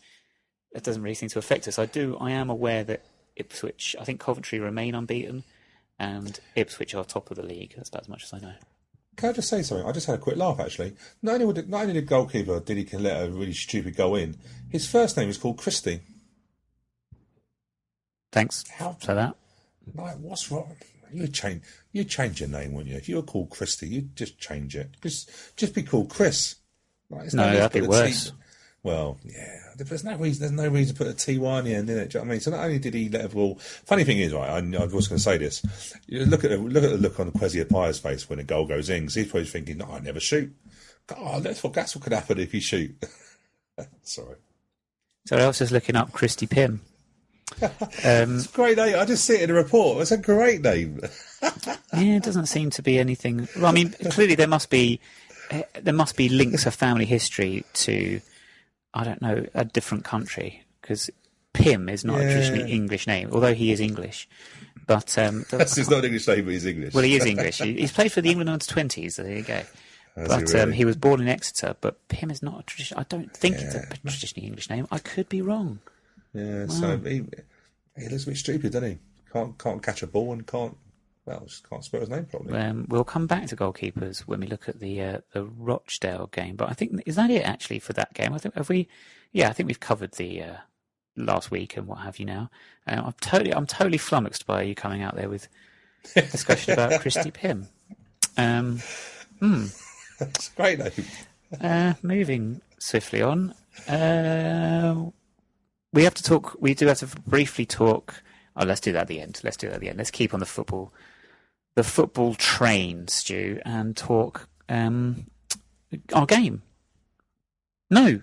Speaker 2: it doesn't really seem to affect us. I am aware that Ipswich, I think Coventry remain unbeaten, and Ipswich are top of the league. That's about as much as I know.
Speaker 3: Can I just say something? I just had a quick laugh, actually. Not only the goalkeeper did he let a really stupid goal in, his first name is called Christie.
Speaker 2: Thanks for that.
Speaker 3: Like, what's wrong? You'd change your name, wouldn't you? If you were called Christie, you'd just change it. Just be called Chris. Like,
Speaker 2: no, that'd be worse.
Speaker 3: Well, yeah, there's no reason to put a TY in the end, in it. Do you know what I mean? So not only did he let a ball. Funny thing is, right? I was going to say this. You look at the look on Kwesi Appiah's face when a goal goes in. Because he's probably thinking, "No, I never shoot." God, that's what could happen if you shoot. Sorry.
Speaker 2: So I was just looking up Christy Pym.
Speaker 3: It's a great name. I just see it in a report. It's a great name.
Speaker 2: Yeah, it doesn't seem to be anything. Well, I mean, clearly there must be links of family history to, I don't know, a different country, because Pym is not a traditionally English name, although he is English. But
Speaker 3: that's not an English name, but he's English.
Speaker 2: Well, he is English. He's played for the England under-20s. So there you go. But he was born in Exeter. But Pym is not a traditional. I don't think it's a traditionally English name. I could be wrong.
Speaker 3: Yeah. Wow. So he looks a bit stupid, doesn't he? Can't catch a ball and just can't spell his name properly.
Speaker 2: We'll come back to goalkeepers when we look at the Rochdale game. But I think, is that it actually for that game? I think I think we've covered the last week and what have you now. I'm totally flummoxed by you coming out there with a discussion about Christy Pym.
Speaker 3: That's a great name.
Speaker 2: Moving swiftly on. We do have to briefly talk. Oh, let's do that at the end. Let's keep on the football train, Stu, and talk our game. No.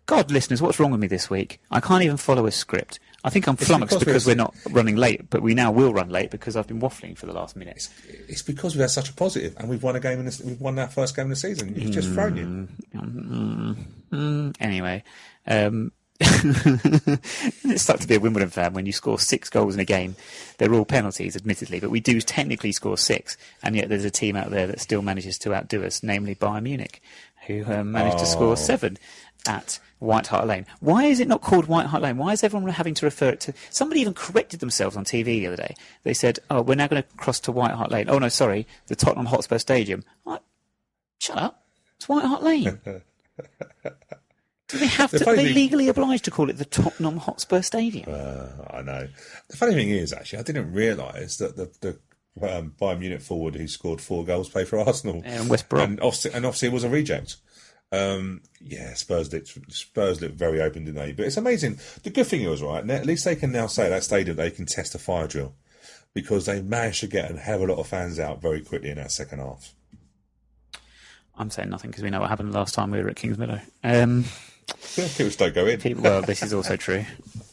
Speaker 2: God, listeners, what's wrong with me this week? I can't even follow a script. I think I'm flummoxed because we're not running late, but we now will run late because I've been waffling for the last minute.
Speaker 3: It's because we've had such a positive, and we've won a game. We've won our first game of the season. You've just thrown you.
Speaker 2: Anyway, it's stuck to be a Wimbledon fan when you score 6 goals in a game. They're all penalties, admittedly, but we do technically score 6, and yet there's a team out there that still manages to outdo us, namely Bayern Munich, who managed to score 7 at White Hart Lane. Why is it not called White Hart Lane? Why is everyone having to refer it to... Somebody even corrected themselves on TV the other day. They said, we're now going to cross to White Hart Lane. Oh, no, sorry, the Tottenham Hotspur Stadium. Like, shut up. It's White Hart Lane. Do they have to... Are they legally obliged to call it the Tottenham Hotspur Stadium?
Speaker 3: I know. The funny thing is, actually, I didn't realise that the Bayern Munich forward who scored 4 goals played for Arsenal.
Speaker 2: And West Brom.
Speaker 3: And obviously it was a reject. Spurs looked very open, didn't they? But it's amazing. The good thing is, right, at least they can now say at that stadium they can test a fire drill, because they managed to get a hell of a lot of fans out very quickly in that second half.
Speaker 2: I'm saying nothing because we know what happened last time we were at Kingsmeadow.
Speaker 3: People don't go in.
Speaker 2: Well, this is also true.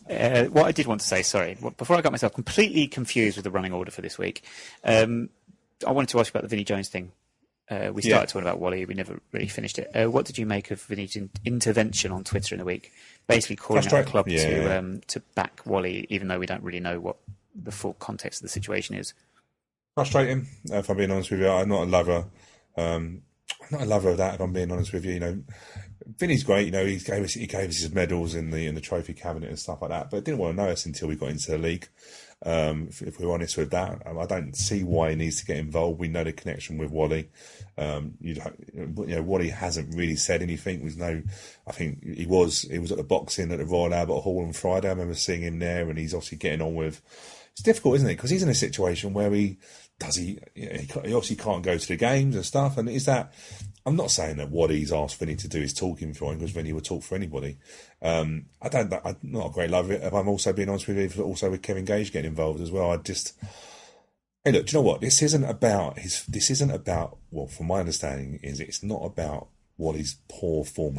Speaker 2: What I did want to say, sorry, before I got myself completely confused with the running order for this week, I wanted to ask you about the Vinnie Jones thing. We started talking about Wally. We never really finished it. What did you make of Vinny's intervention on Twitter in the week? Basically calling out the club to back Wally, even though we don't really know what the full context of the situation is.
Speaker 3: Frustrating, if I'm being honest with you. I'm not a lover. I'm not a lover of that, if I'm being honest with you. You know, Vinny's great. You know, he gave us his medals in the trophy cabinet and stuff like that, but didn't want to know us until we got into the league. If we're honest with that, I don't see why he needs to get involved. We know the connection with Wally. Wally hasn't really said anything. I think he was at the boxing at the Royal Albert Hall on Friday. I remember seeing him there, and he's obviously getting on with. It's difficult, isn't it? Because he's in a situation where he obviously can't go to the games and stuff. And is that? I'm not saying that what he's asked Vinny to do is talking for him, because Vinny would talk for anybody. I'm not a great lover of it. I'm also being honest with you, also with Kevin Gage getting involved as well. Hey, look, do you know what? This isn't about. Well, from my understanding, it's not about Wally's poor form.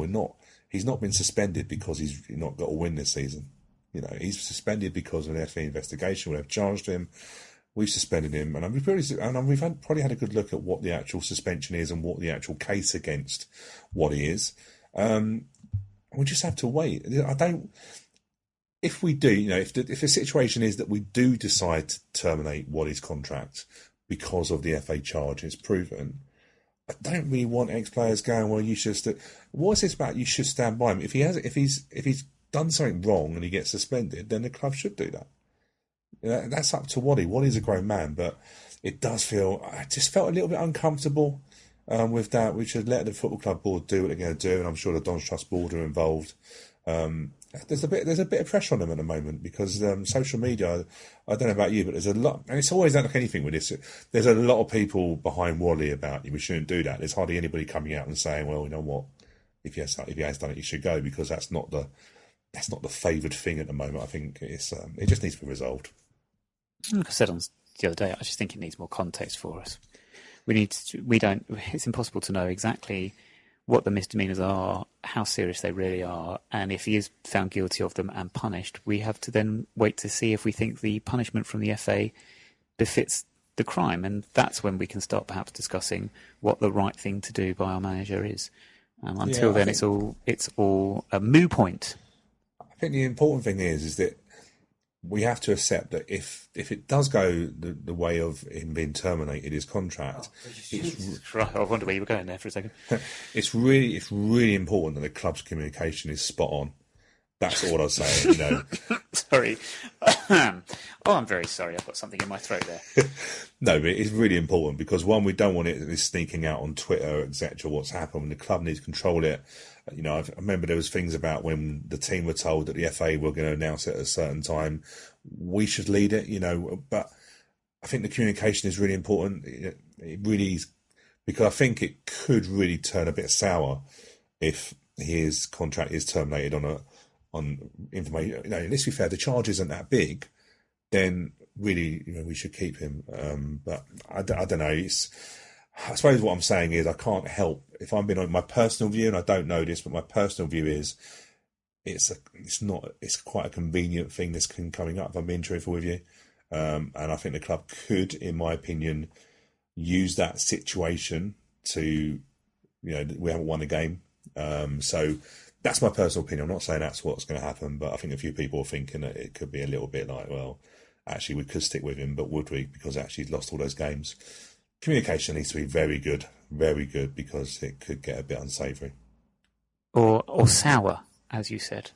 Speaker 3: He's not been suspended because he's not got a win this season. You know, he's suspended because of an FA investigation. We've charged him. We've suspended him, and we've probably had a good look at what the actual suspension is and what the actual case against Wally is. We just have to wait. If we do, you know, if the situation is that we do decide to terminate Wally's contract because of the FA charge, it's proven, I don't really want ex-players going, well, you should... What's this about? You should stand by him. If he's done something wrong and he gets suspended, then the club should do that. That's up to Waddy. Waddy's a grown man, but it does feel... I just felt a little bit uncomfortable with that. We should let the football club board do what they're going to do, and I'm sure the Dons Trust board are involved. There's a bit of pressure on them at the moment because social media, I don't know about you, but there's a lot, and it's always like anything with this, there's a lot of people behind Wally about we shouldn't do that. There's hardly anybody coming out and saying, well, you know what, if he has done it, he should go, because that's not the favoured thing at the moment. I think it just needs to be resolved.
Speaker 2: Like I said on the other day, I just think it needs more context for us. It's impossible to know exactly what the misdemeanours are, how serious they really are, and if he is found guilty of them and punished, we have to then wait to see if we think the punishment from the FA befits the crime, and that's when we can start perhaps discussing what the right thing to do by our manager is. Until then, it's all a moo point.
Speaker 3: I think the important thing is that we have to accept that if it does go the way of him being terminated, his contract...
Speaker 2: Right, I wonder where you were going there for a second.
Speaker 3: It's really important that the club's communication is spot on. That's all I'll say, you know.
Speaker 2: Sorry. I'm very sorry. I've got something in my throat there.
Speaker 3: No, but it's really important because, one, we don't want it sneaking out on Twitter, etc., what's happened. The club needs to control it. You know, I remember there was things about when the team were told that the FA were going to announce it at a certain time. We should lead it, you know, but I think the communication is really important. It really is, because I think it could really turn a bit sour if his contract is terminated on information. You know, let's be fair, the charge isn't that big, then really, you know, we should keep him. But I don't know. I suppose what I'm saying is I can't help, if I'm being on my personal view, and I don't know this, but my personal view is it's quite a convenient thing that's coming up, if I'm being truthful with you. And I think the club could, in my opinion, use that situation to, you know, we haven't won a game. So that's my personal opinion. I'm not saying that's what's going to happen, but I think a few people are thinking that it could be a little bit like, well, actually we could stick with him, but would we? Because actually he's lost all those games. Communication needs to be very good, because it could get a bit unsavoury.
Speaker 2: Or sour, as you said.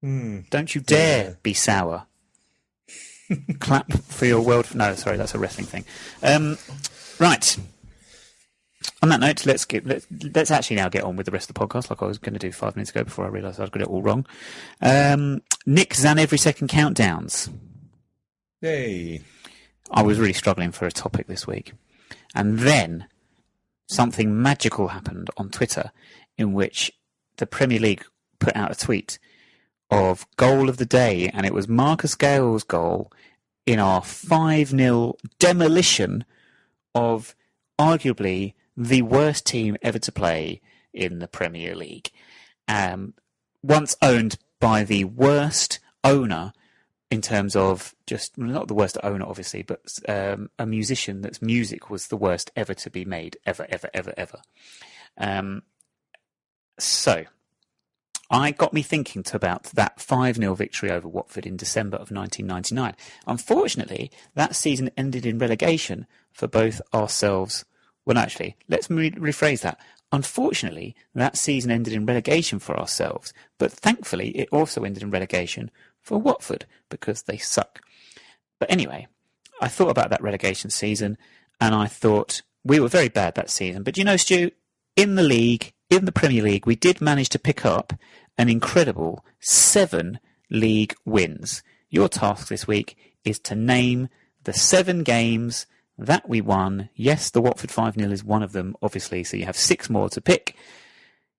Speaker 2: Don't you dare be sour. Clap for your world... No, sorry, that's a wrestling thing. Right. On that note, let's actually now get on with the rest of the podcast, like I was going to do 5 minutes ago before I realised I'd got it all wrong. Nick Zan Every Second Countdowns.
Speaker 3: Yay.
Speaker 2: I was really struggling for a topic this week. And then something magical happened on Twitter in which the Premier League put out a tweet of goal of the day, and it was Marcus Gale's goal in our 5-0 demolition of arguably the worst team ever to play in the Premier League. Once owned by the worst owner in terms of just, not the worst owner, obviously, but a musician that's music was the worst ever to be made, ever. So, I got me thinking about that 5-0 victory over Watford in December of 1999. Unfortunately, that season ended in relegation for both ourselves. Well, actually, let's rephrase that. Unfortunately, that season ended in relegation for ourselves, but thankfully it also ended in relegation for Watford, because they suck. But anyway, I thought about that relegation season, and I thought we were very bad that season. But you know, Stu, in the league, in the Premier League, we did manage to pick up an incredible 7 league wins. Your task this week is to name the 7 games that we won. Yes, the Watford 5-0 is one of them, obviously, so you have 6 more to pick.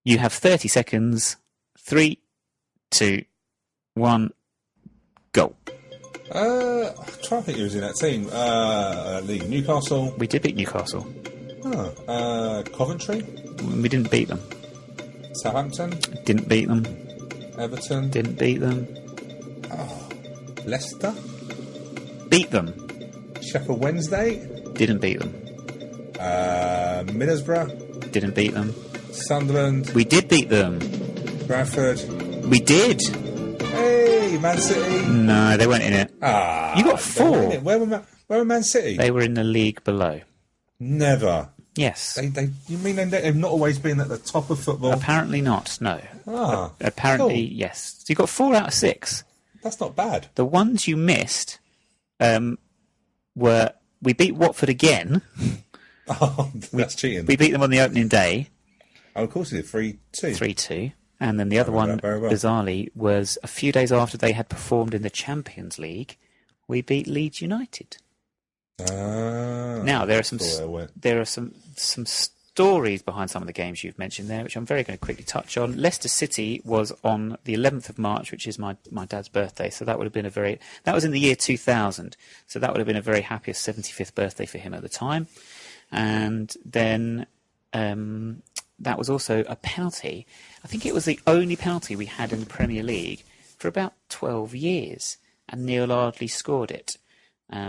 Speaker 2: You have 30 seconds. 3, 2, 1, go.
Speaker 3: I'm trying to think who was in that team. League. Newcastle.
Speaker 2: We did beat Newcastle.
Speaker 3: Coventry.
Speaker 2: We didn't beat them.
Speaker 3: Southampton.
Speaker 2: Didn't beat them.
Speaker 3: Everton.
Speaker 2: Didn't beat them.
Speaker 3: Leicester.
Speaker 2: Beat them.
Speaker 3: Sheffield Wednesday.
Speaker 2: Didn't beat them.
Speaker 3: Middlesbrough.
Speaker 2: Didn't beat them.
Speaker 3: Sunderland.
Speaker 2: We did beat them.
Speaker 3: Bradford.
Speaker 2: We did.
Speaker 3: Hey, Man City.
Speaker 2: No, they weren't in it. You got 4.
Speaker 3: Where were Man City?
Speaker 2: They were in the league below.
Speaker 3: Never.
Speaker 2: Yes.
Speaker 3: You mean they've not always been at the top of football?
Speaker 2: Apparently not, no. Apparently,
Speaker 3: cool.
Speaker 2: yes. So you got 4 out of 6.
Speaker 3: That's not bad.
Speaker 2: The ones you missed were, we beat Watford again.
Speaker 3: Oh, that's cheating.
Speaker 2: We beat them on the opening day.
Speaker 3: Oh, of course we did, 3-2.
Speaker 2: 3-2. And then the other one, bizarrely, was a few days after they had performed in the Champions League, we beat Leeds United. Now, there are some stories behind some of the games you've mentioned there, which I'm very going to quickly touch on. Leicester City was on the 11th of March, which is my dad's birthday, so that would have been that was in the year 2000, so that would have been a very happy 75th birthday for him at the time. And then that was also a penalty. I think it was the only penalty we had in the Premier League for about 12 years, and Neil Ardley scored it.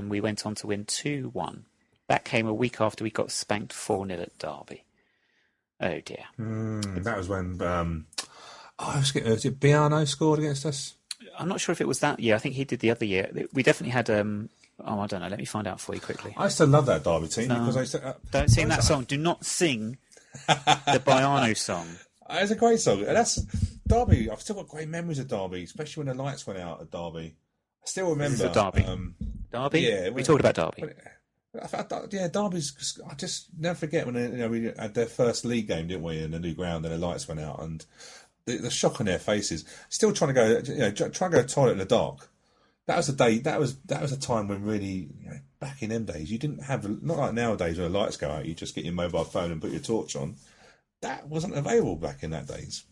Speaker 2: We went on to win 2-1. That came a week after we got spanked 4-0 at Derby. Oh dear.
Speaker 3: That was when was it Biano scored against us?
Speaker 2: I'm not sure if it was that year. I think he did the other year. We definitely had I don't know. Let me find out for you quickly.
Speaker 3: I used to love that Derby team because I used to,
Speaker 2: don't sing that song. Do not sing the Biano song.
Speaker 3: It's a great song. And that's Derby. I've still got great memories of Derby, especially when the lights went out at Derby. I still remember.
Speaker 2: This is Derby. Derby? Yeah. We talked about Derby.
Speaker 3: Derby's. I just never forget when we had their first league game, didn't we? In the new ground, and the lights went out, and the shock on their faces. Still trying to go, trying to go to the toilet in the dark. That was a day. That was a time when really, back in them days, you didn't have, not like nowadays when the lights go out, you just get your mobile phone and put your torch on. That wasn't available back in that days.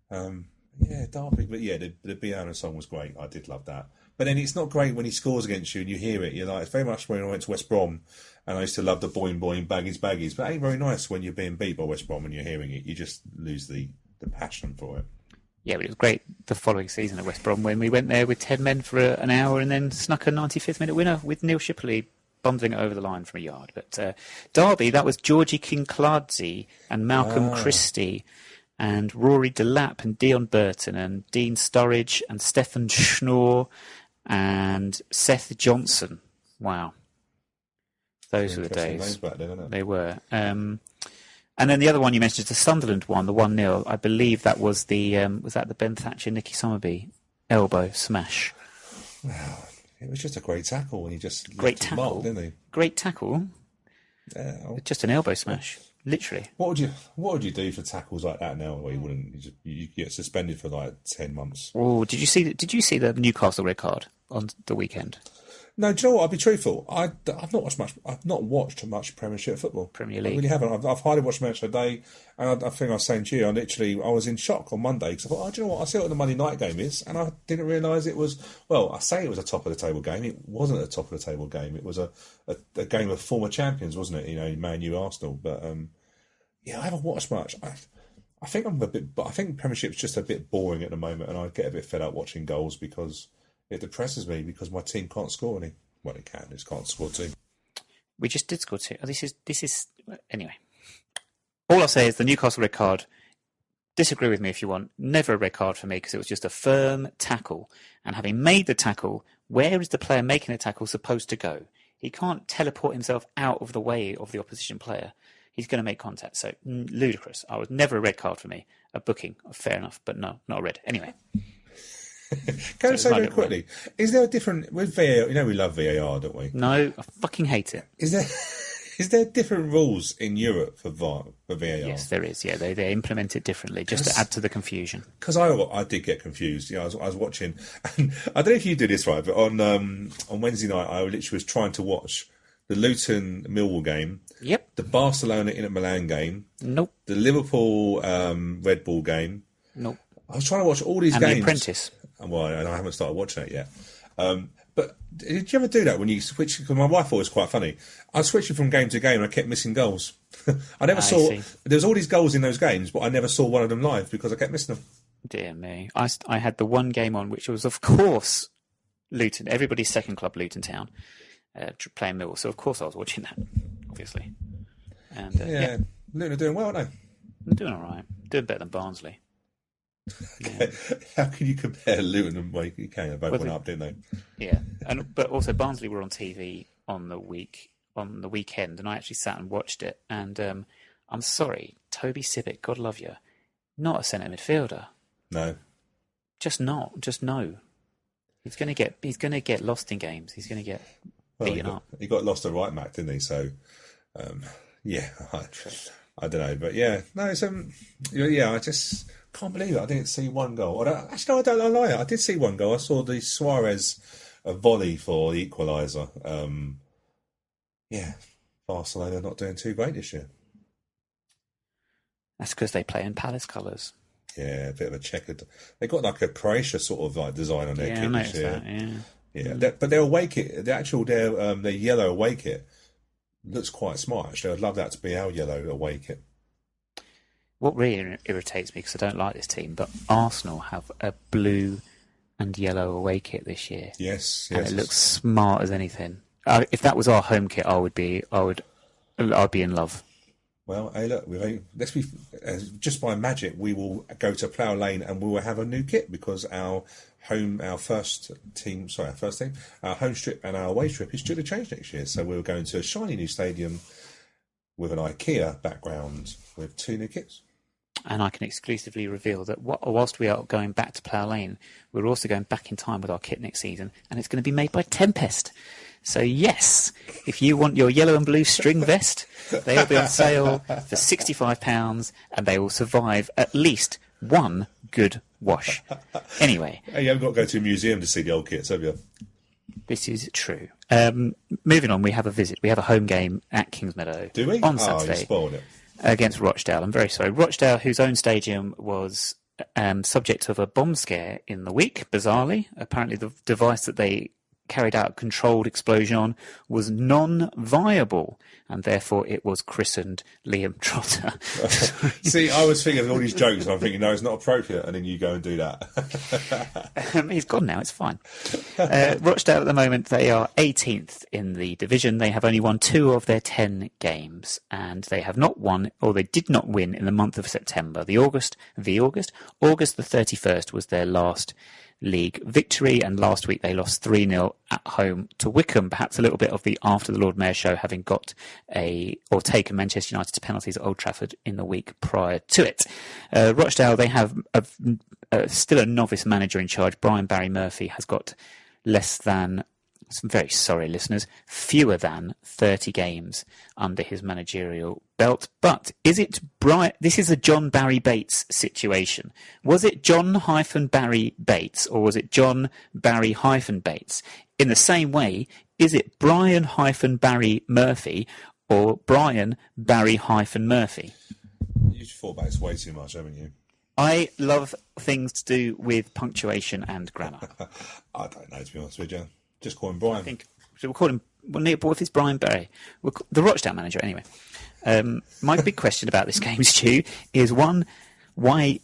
Speaker 3: Derby, but the Biano song was great. I did love that. But then it's not great when he scores against you and you hear it. You're like, it's very much when I went to West Brom and I used to love the boing boing baggies baggies. But it ain't very nice when you're being beat by West Brom and you're hearing it. You just lose the passion for it.
Speaker 2: Yeah, but it was great the following season at West Brom when we went there with 10 men for an hour and then snuck a 95th minute winner with Neil Shipley bundling it over the line from a yard. But Derby, that was Georgie Kinclardzi and Malcolm Christie and Rory Delap and Dion Burton and Dean Sturridge and Stefan Schnorr and Seth Johnson. Wow. Those were the days.
Speaker 3: Back then, isn't it?
Speaker 2: They were. And then the other one you mentioned is the Sunderland one, the 1-0. I believe that was was that the Ben Thatcher, Nicky Summerby elbow smash?
Speaker 3: Wow. It was just a great tackle when he just
Speaker 2: great tackle,
Speaker 3: marked, didn't he?
Speaker 2: Great tackle. Just an elbow smash, literally.
Speaker 3: What would you do for tackles like that now? Where you get suspended for like 10 months.
Speaker 2: Oh, did you see the Newcastle red card on the weekend?
Speaker 3: No, do you know what? I'll be truthful. I've not watched much Premiership football.
Speaker 2: Premier League.
Speaker 3: I really haven't. I've hardly watched a match a day, and I think I was saying to you, I was in shock on Monday because I thought, do you know what? I see what the Monday night game is, and I didn't realise it was. Well, I say it was a top of the table game. It wasn't a top of the table game. It was a game of former champions, wasn't it? Man U, Arsenal. But I haven't watched much. I think I'm a bit, but I think Premiership's just a bit boring at the moment, and I get a bit fed up watching goals because it depresses me because my team can't score any. Well, it can. It can't score two.
Speaker 2: We just did score two. Oh, this is anyway. All I'll say is the Newcastle red card. Disagree with me if you want. Never a red card for me because it was just a firm tackle. And having made the tackle, where is the player making the tackle supposed to go? He can't teleport himself out of the way of the opposition player. He's going to make contact. So ludicrous. I was never a red card for me. A booking, fair enough, but no, not a red. Anyway.
Speaker 3: Can I say very quickly, is there a different, with VAR, we love VAR, don't we?
Speaker 2: No, I fucking hate it.
Speaker 3: Is there different rules in Europe for VAR?
Speaker 2: Yes, there is, yeah. They implement it differently, just to add to the confusion.
Speaker 3: Because I did get confused. I was watching, and I don't know if you did this right, but on Wednesday night, I literally was trying to watch the Luton-Millwall game.
Speaker 2: Yep.
Speaker 3: The Barcelona-Inter Milan game.
Speaker 2: Nope.
Speaker 3: The Liverpool-Red Bull game.
Speaker 2: Nope.
Speaker 3: I was trying to watch all these
Speaker 2: games.
Speaker 3: games.
Speaker 2: And The Apprentice.
Speaker 3: Well, I haven't started watching it yet. But did you ever do that when you switch? Because my wife thought it was quite funny. I was switching from game to game and I kept missing goals. I never saw... There was all these goals in those games, but I never saw one of them live because I kept missing them.
Speaker 2: Dear me. I had the one game on, which was, of course, Luton. Everybody's second club, Luton Town, playing Millwall. So, of course, I was watching that, obviously. And
Speaker 3: yeah. Luton are doing well, aren't they?
Speaker 2: They're doing all right. Doing better than Barnsley.
Speaker 3: Okay. Yeah. How can you compare Luton and you can? They both went up, didn't they?
Speaker 2: Yeah, but also Barnsley were on TV on the week on the weekend, and I actually sat and watched it. And I'm sorry, Toby Sibbick, God love you, not a centre midfielder.
Speaker 3: No,
Speaker 2: just not. Just no. He's going to get lost in games. He's going to get beaten up.
Speaker 3: He got lost at right back, didn't he? So, yeah, I don't know, but yeah, no, it's I just can't believe it. I didn't see one goal. I don't lie. I did see one goal. I saw the Suarez volley for the equaliser. Yeah, Barcelona not doing too great this year.
Speaker 2: That's because they play in Palace colours.
Speaker 3: Yeah, a bit of a checkered. They got like a Croatia sort of like design on their kit this year. But their away kit, their yellow away kit looks quite smart. Actually, I'd love that to be our yellow away kit.
Speaker 2: What really irritates me, because I don't like this team, but Arsenal have a blue and yellow away kit this year.
Speaker 3: Yes,
Speaker 2: and it looks smart as anything. If that was our home kit, I'd be in love.
Speaker 3: Well, hey, look, just by magic, we will go to Plough Lane and we will have a new kit because our first home strip and our away strip is due to change next year. So we're going to a shiny new stadium with an IKEA background with 2 new kits.
Speaker 2: And I can exclusively reveal that whilst we are going back to Plough Lane, we're also going back in time with our kit next season, and it's going to be made by Tempest. So yes, if you want your yellow and blue string vest, they will be on sale for £65, and they will survive at least one good wash. Anyway.
Speaker 3: Hey, you haven't got to go to a museum to see the old kits, have you?
Speaker 2: This is true. Moving on, we have a visit. We have a home game at Kingsmeadow.
Speaker 3: Do we?
Speaker 2: On Saturday.
Speaker 3: You spoiled it.
Speaker 2: Against Rochdale. I'm very sorry. Rochdale, whose own stadium was subject of a bomb scare in the week, bizarrely. Apparently the device that they carried out a controlled explosion on was non-viable, and therefore it was christened Liam Trotter.
Speaker 3: See, I was thinking of all these jokes, and I'm thinking, no, it's not appropriate, and then you go and do that.
Speaker 2: He's gone now, it's fine. Rochdale at the moment, they are 18th in the division. They have only won 2 of their 10 games, and they have not won, or they did not win in the month of September. August the 31st was their last league victory, and last week they lost 3-0 at home to Wickham. Perhaps a little bit of the After the Lord Mayor show, having got taken Manchester United to penalties at Old Trafford in the week prior to it. Rochdale, they have still a novice manager in charge. Brian Barry Murphy has got less than, I'm very sorry listeners, fewer than 30 games under his managerial belt. But is it this is a John Barry Bates situation. Was it John-Barry Bates, or was it John Barry-Bates? In the same way, is it Brian-Barry Murphy or Brian Barry-Murphy?
Speaker 3: You've thought about this way too much, haven't you?
Speaker 2: I love things to do with punctuation and grammar.
Speaker 3: I don't know, to be honest with you. Just call him Brian.
Speaker 2: I think we'll call him. What if it's Brian Barry? The Rochdale manager, anyway. My big question about this game, Stu, is one: why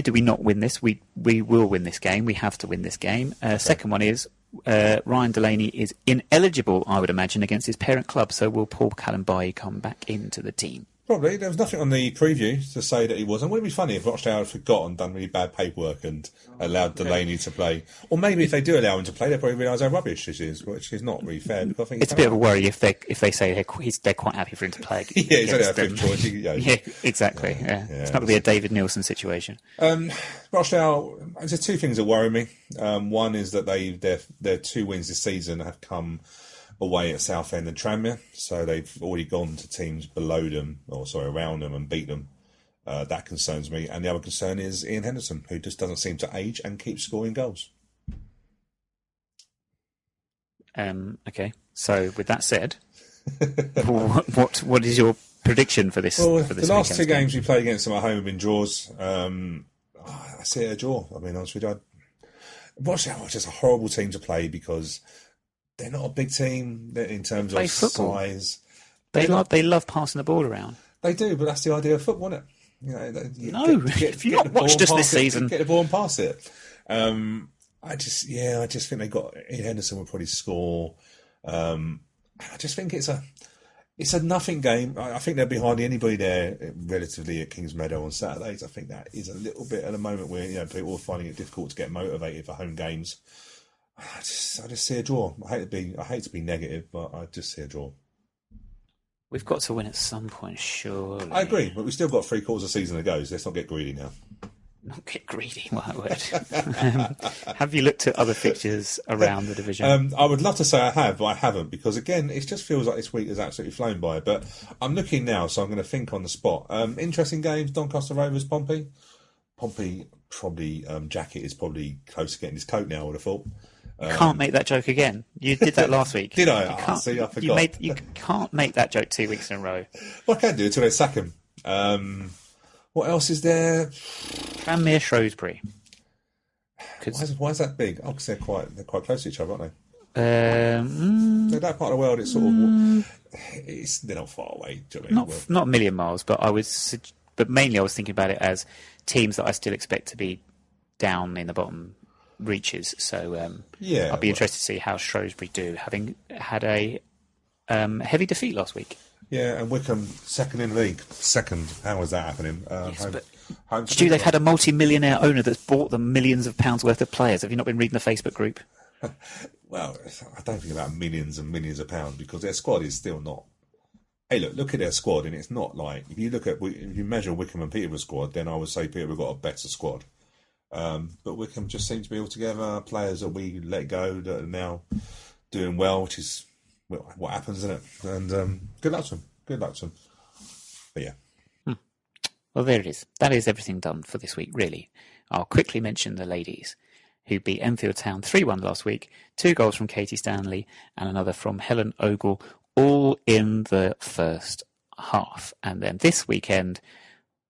Speaker 2: do we not win this? We will win this game. We have to win this game. Second one is Ryan Delaney is ineligible, I would imagine, against his parent club. So will Paul Callenby come back into the team?
Speaker 3: Probably. There was nothing on the preview to say that he wasn't. Wouldn't it be funny if Rochdale had forgotten, done really bad paperwork and allowed Delaney to play? Or maybe if they do allow him to play, they probably realise how rubbish this is, which is not really fair. Because I think
Speaker 2: it's a bit of a worry if they say they're quite happy for him to play.
Speaker 3: Yeah, he's only our fifth choice.
Speaker 2: Yeah, exactly. Yeah. It's not going to be a David Nielsen situation.
Speaker 3: Rochdale, there's 2 things that worry me. One is that their 2 wins this season have come away at Southend and Tranmere, so they've already gone to teams below them, around them, and beat them. That concerns me. And the other concern is Ian Henderson, who just doesn't seem to age and keeps scoring goals.
Speaker 2: Okay, so with that said, what is your prediction for this?
Speaker 3: Well,
Speaker 2: for this
Speaker 3: the last 2
Speaker 2: game?
Speaker 3: games we played against them at home have been draws. I see it a draw. I mean, honestly, Rochdale are just a horrible team to play because they're not a big team in terms of size.
Speaker 2: They love passing the ball around.
Speaker 3: They do, but that's the idea of football, isn't it?
Speaker 2: If you've not watched us this season,
Speaker 3: get the ball and pass it. I just think they got Ian Henderson will probably score. I just think it's a nothing game. I think there'll be hardly anybody there relatively at Kingsmeadow on Saturdays. I think that is a little bit at the moment where people are finding it difficult to get motivated for home games. I just see a draw. I hate to be negative, but I just see a draw.
Speaker 2: We've got to win at some point, surely.
Speaker 3: I agree, but we've still got 3 quarters of the season to go, so let's not get greedy now.
Speaker 2: Not get greedy, what a word. Have you looked at other fixtures around the division?
Speaker 3: I would love to say I have, but I haven't, because again, it just feels like this week has absolutely flown by. But I'm looking now, so I'm going to think on the spot. Interesting games, Doncaster Rovers, Pompey. Pompey, probably, Jacket is probably close to getting his coat now, I would have thought.
Speaker 2: You can't make that joke again. You did that last week.
Speaker 3: Did I? See, I forgot.
Speaker 2: You can't make that joke 2 weeks in a row.
Speaker 3: Well, I can do it until they sack him. What else is there?
Speaker 2: Tranmere, Shrewsbury.
Speaker 3: Why is that big? Oh, because they're quite close to each other, aren't they?
Speaker 2: So
Speaker 3: that part of the world, it's sort of they're not far away. Do you know what I mean?
Speaker 2: Not a million miles, but but mainly I was thinking about it as teams that I still expect to be down in the bottom reaches. So I'll be interested to see how Shrewsbury do, having had a heavy defeat last week.
Speaker 3: Yeah, and Wickham second in the league. Second, how is that happening?
Speaker 2: Stu, they've had a multi-millionaire owner that's bought them millions of pounds worth of players. Have you not been reading the Facebook group?
Speaker 3: Well, I don't think about millions and millions of pounds, because their squad is still not. Hey, look at their squad, and it's not like if you measure Wickham and Peterborough's squad, then I would say Peterborough got a better squad. But Wickham just seems to be all together. Players that we let go that are now doing well, which is what happens, isn't it? And good luck to them. Good luck to them. But yeah.
Speaker 2: Well, there it is. That is everything done for this week, really. I'll quickly mention the ladies, who beat Enfield Town 3-1 last week. 2 goals from Katie Stanley and another from Helen Ogle, all in the first half. And then this weekend,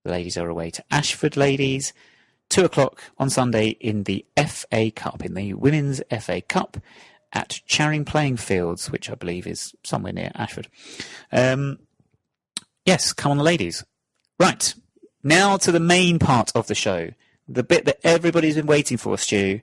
Speaker 2: the ladies are away to Ashford ladies. 2:00 on Sunday in the FA Cup, in the Women's FA Cup at Charing Playing Fields, which I believe is somewhere near Ashford. Yes, come on the ladies. Right, now to the main part of the show, the bit that everybody's been waiting for, Stu.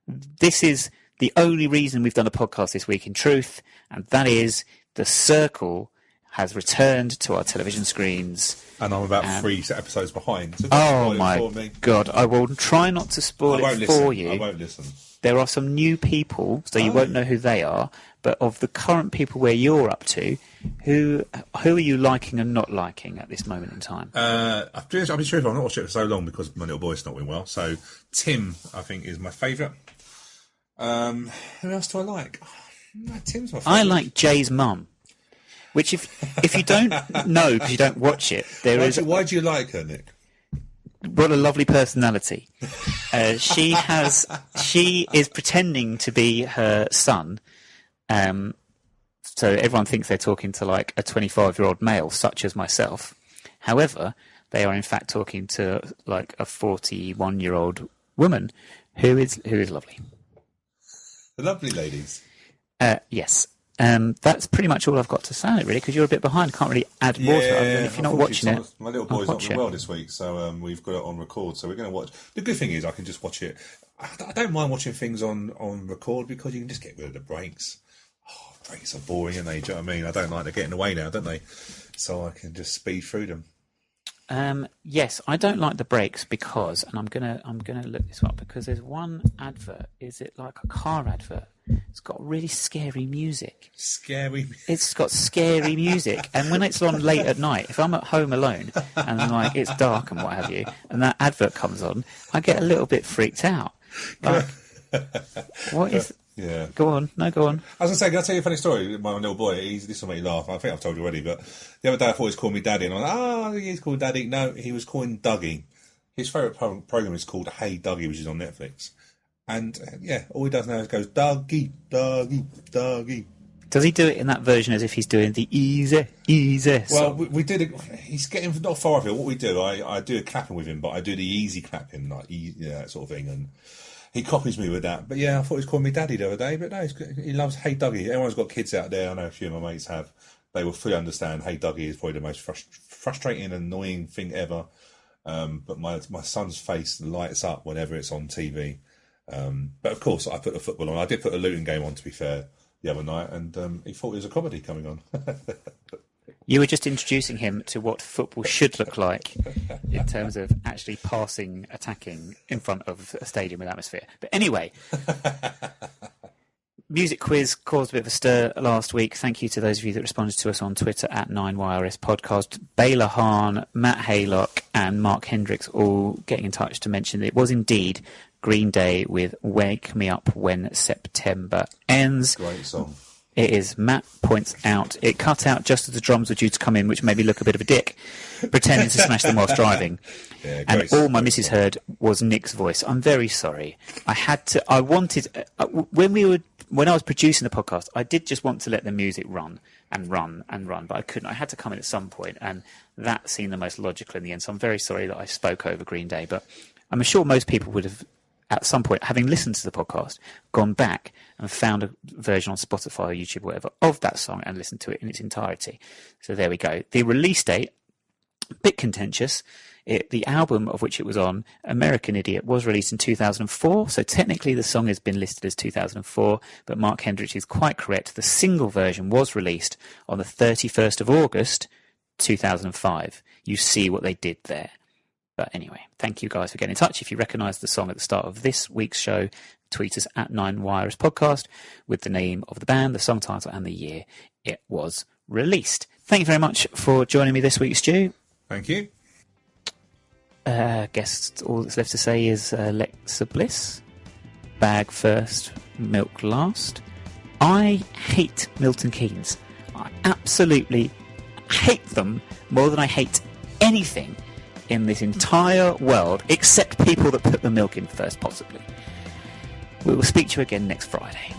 Speaker 2: This is the only reason we've done a podcast this week, in truth, and that is The Circle has returned to our television screens.
Speaker 3: And I'm about 3 episodes behind. So
Speaker 2: oh my God, I will try not to spoil it for you.
Speaker 3: I won't listen.
Speaker 2: There are some new people, so you won't know who they are, but of the current people where you're up to, who are you liking and not liking at this moment in time?
Speaker 3: I'll be truthful, I've not watched it for so long because my little boy's not doing well. So Tim, I think, is my favourite. Who else do I like? No, Tim's my favourite.
Speaker 2: I like Jay's mum. Which, if you don't know because you don't watch it,
Speaker 3: Why do you like her, Nick?
Speaker 2: What a lovely personality. She is pretending to be her son. So everyone thinks they're talking to like a 25-year-old male, such as myself. However, they are in fact talking to like a 41-year-old woman who is lovely.
Speaker 3: The lovely ladies.
Speaker 2: Yes. That's pretty much all I've got to say on it, really, because you're a bit behind. Can't really add more to it, other than if you're not watching it.
Speaker 3: My little boy's not doing well this week, so we've got it on record, so we're going to watch. The good thing is I can just watch it. I don't mind watching things on record because you can just get rid of the breaks. Oh, breaks are boring, aren't they? Do you know what I mean? I don't like they're getting away now, don't they? So I can just speed through them.
Speaker 2: Yes, I don't like the breaks because, and I'm gonna look this up, because there's one advert. Is it like a car advert? It's got really scary music.
Speaker 3: Scary.
Speaker 2: It's got scary music, and when it's on late at night, if I'm at home alone and like it's dark and what have you, and that advert comes on, I get a little bit freaked out. Like, what is?
Speaker 3: Yeah.
Speaker 2: Go on. No, go on.
Speaker 3: I was going to say, can I tell you a funny story? My little boy, this will make you laugh. I think I've told you already, but the other day I thought he was calling me Daddy, and I'm like, he's called Daddy. No, he was calling Dougie. His favourite program is called Hey Dougie, which is on Netflix. And, all he does now is goes, Dougie, Dougie, Dougie.
Speaker 2: Does he do it in that version as if he's doing the easy?
Speaker 3: Well, we did it. He's getting not far off it. What we do, I do a clapping with him, but I do the easy clapping, like that sort of thing, and he copies me with that. But yeah, I thought he was calling me Daddy the other day. But no, he loves Hey Dougie. Everyone's got kids out there. I know a few of my mates have. They will fully understand Hey Dougie is probably the most frustrating and annoying thing ever. But my son's face lights up whenever it's on TV. But of course, I put the football on. I did put a Luton game on, to be fair, the other night, and he thought it was a comedy coming on.
Speaker 2: You were just introducing him to what football should look like in terms of actually passing, attacking in front of a stadium with atmosphere. But anyway, music quiz caused a bit of a stir last week. Thank you to those of you that responded to us on Twitter at 9YRS Podcast. Baylor Hahn, Matt Haylock and Mark Hendricks all getting in touch to mention that it was indeed Green Day with Wake Me Up When September Ends.
Speaker 3: Great song.
Speaker 2: It is. Matt points out it cut out just as the drums were due to come in, which made me look a bit of a dick, pretending to smash them whilst driving.
Speaker 3: Yeah,
Speaker 2: and all my missus heard was Nick's voice. I'm very sorry. When I was producing the podcast, I did just want to let the music run, but I couldn't. I had to come in at some point, and that seemed the most logical in the end. So I'm very sorry that I spoke over Green Day, but I'm sure most people would have, at some point, having listened to the podcast, gone back and found a version on Spotify or YouTube or whatever of that song and listened to it in its entirety. So there we go. The release date, a bit contentious. The album of which it was on, American Idiot, was released in 2004, so technically the song has been listed as 2004, but Mark Hendricks is quite correct. The single version was released on the 31st of August, 2005. You see what they did there. But anyway, thank you guys for getting in touch. If you recognise the song at the start of this week's show, tweet us at 9Wires Podcast with the name of the band, the song title and the year it was released. Thank you very much for joining me this week, Stu.
Speaker 3: Thank you.
Speaker 2: I guess all that's left to say is Alexa Bliss, bag first, milk last. I hate Milton Keynes. I absolutely hate them more than I hate anything in this entire world, except people that put the milk in first, possibly. We will speak to you again next Friday.